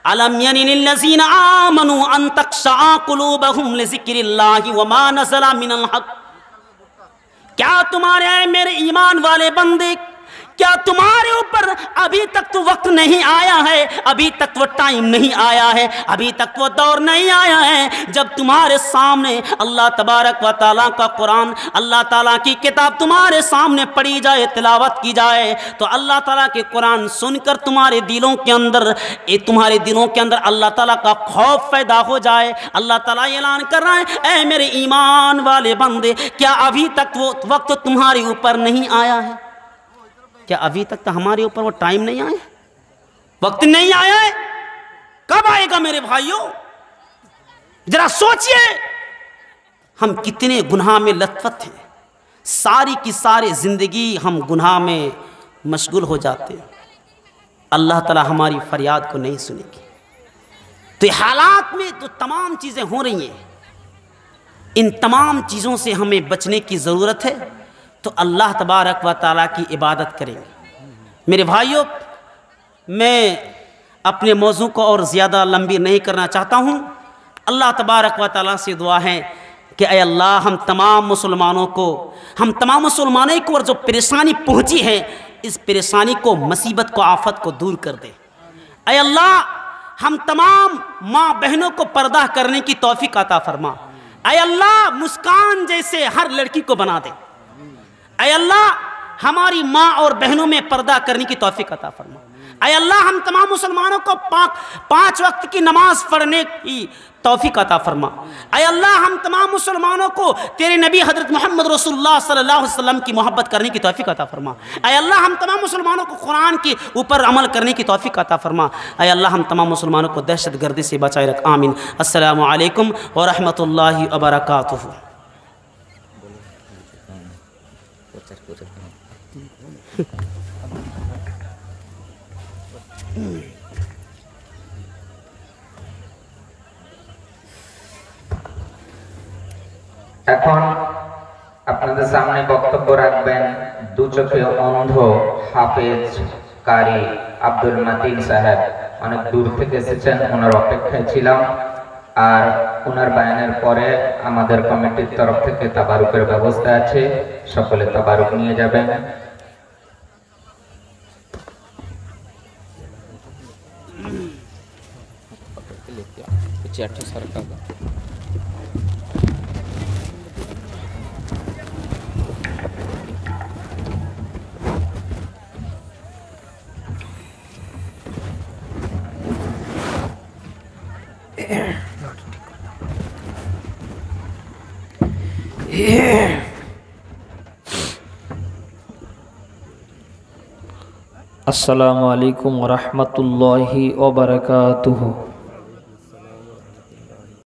أَلَمْ يَنِ لِلَّذِينَ آمَنُوا أَن تَخْشَعَ قُلُوبَهُمْ لِذِكْرِ اللَّهِ وَمَا نَزَلَ مِنَ الْحَقِّ، کیا تمہارے میرے ایمان والے بندے کیا تمہارے اوپر ابھی تک تو وقت نہیں آیا ہے، ابھی تک وہ ٹائم نہیں آیا ہے، ابھی تک وہ دور نہیں آیا ہے جب تمہارے سامنے اللہ تبارک و تعالیٰ کا قرآن، اللہ تعالیٰ کی کتاب تمہارے سامنے پڑھی جائے، تلاوت کی جائے، تو اللہ تعالیٰ کے قرآن سن کر تمہارے دلوں کے اندر اللہ تعالیٰ کا خوف پیدا ہو جائے؟ اللہ تعالیٰ اعلان کر رہا ہے، اے میرے ایمان والے بندے، کیا ابھی تک وہ وقت تمہارے اوپر نہیں آیا ہے؟ کیا ابھی تک تو ہمارے اوپر وہ ٹائم نہیں آیا، وقت نہیں آیا ہے؟ کب آئے گا میرے بھائیوں؟ ذرا سوچئے، ہم کتنے گناہ میں لت پت ہیں، ساری کی ساری زندگی ہم گناہ میں مشغول ہو جاتے ہیں، اللہ تعالیٰ ہماری فریاد کو نہیں سنے گی۔ تو یہ حالات میں تو تمام چیزیں ہو رہی ہیں، ان تمام چیزوں سے ہمیں بچنے کی ضرورت ہے، تو اللہ تبارک و تعالیٰ کی عبادت کریں گے۔ میرے بھائیوں، میں اپنے موضوع کو اور زیادہ لمبی نہیں کرنا چاہتا ہوں۔ اللہ تبارک و تعالیٰ سے دعا ہے کہ اے اللہ ہم تمام مسلمانوں کو اور جو پریشانی پہنچی ہے، اس پریشانی کو، مصیبت کو، آفت کو دور کر دے۔ اے اللہ ہم تمام ماں بہنوں کو پردہ کرنے کی توفیق عطا فرما۔ اے اللہ مسکان جیسے ہر لڑکی کو بنا دے۔ اے اللہ ہماری ماں اور بہنوں میں پردہ کرنے کی توفیق عطا فرما۔ اے اللہ ہم تمام مسلمانوں کو 5 وقت کی نماز پڑھنے کی توفیق عطا فرما۔ اے اللہ ہم تمام مسلمانوں کو تیرے نبی حضرت محمد رسول اللہ صلی اللہ علیہ وسلم کی محبت کرنے کی توفیق عطا فرما۔ اے اللہ ہم تمام مسلمانوں کو قرآن کے اوپر عمل کرنے کی توفیق عطا فرما۔ اے اللہ ہم تمام مسلمانوں کو دہشت گردی سے بچائے رکھ، آمین۔ السلام علیکم ورحمۃ اللہ وبرکاتہ۔ এখন আপনাদের সামনে বক্তব্য রাখবেন দু চোখে অন্ধ হাফেজ কারি আব্দুল মাতিন সাহেব। অনেক দূর থেকে এসেছেন, ওনার অপেক্ষায় ছিলাম। আর ওনার বায়ানের পরে আমাদের কমিটির তরফ থেকে তাবারুকের ব্যবস্থা আছে, সকলে তাবারুক নিয়ে যাবেন। السلام علیکم ورحمۃ اللہ وبرکاتہ۔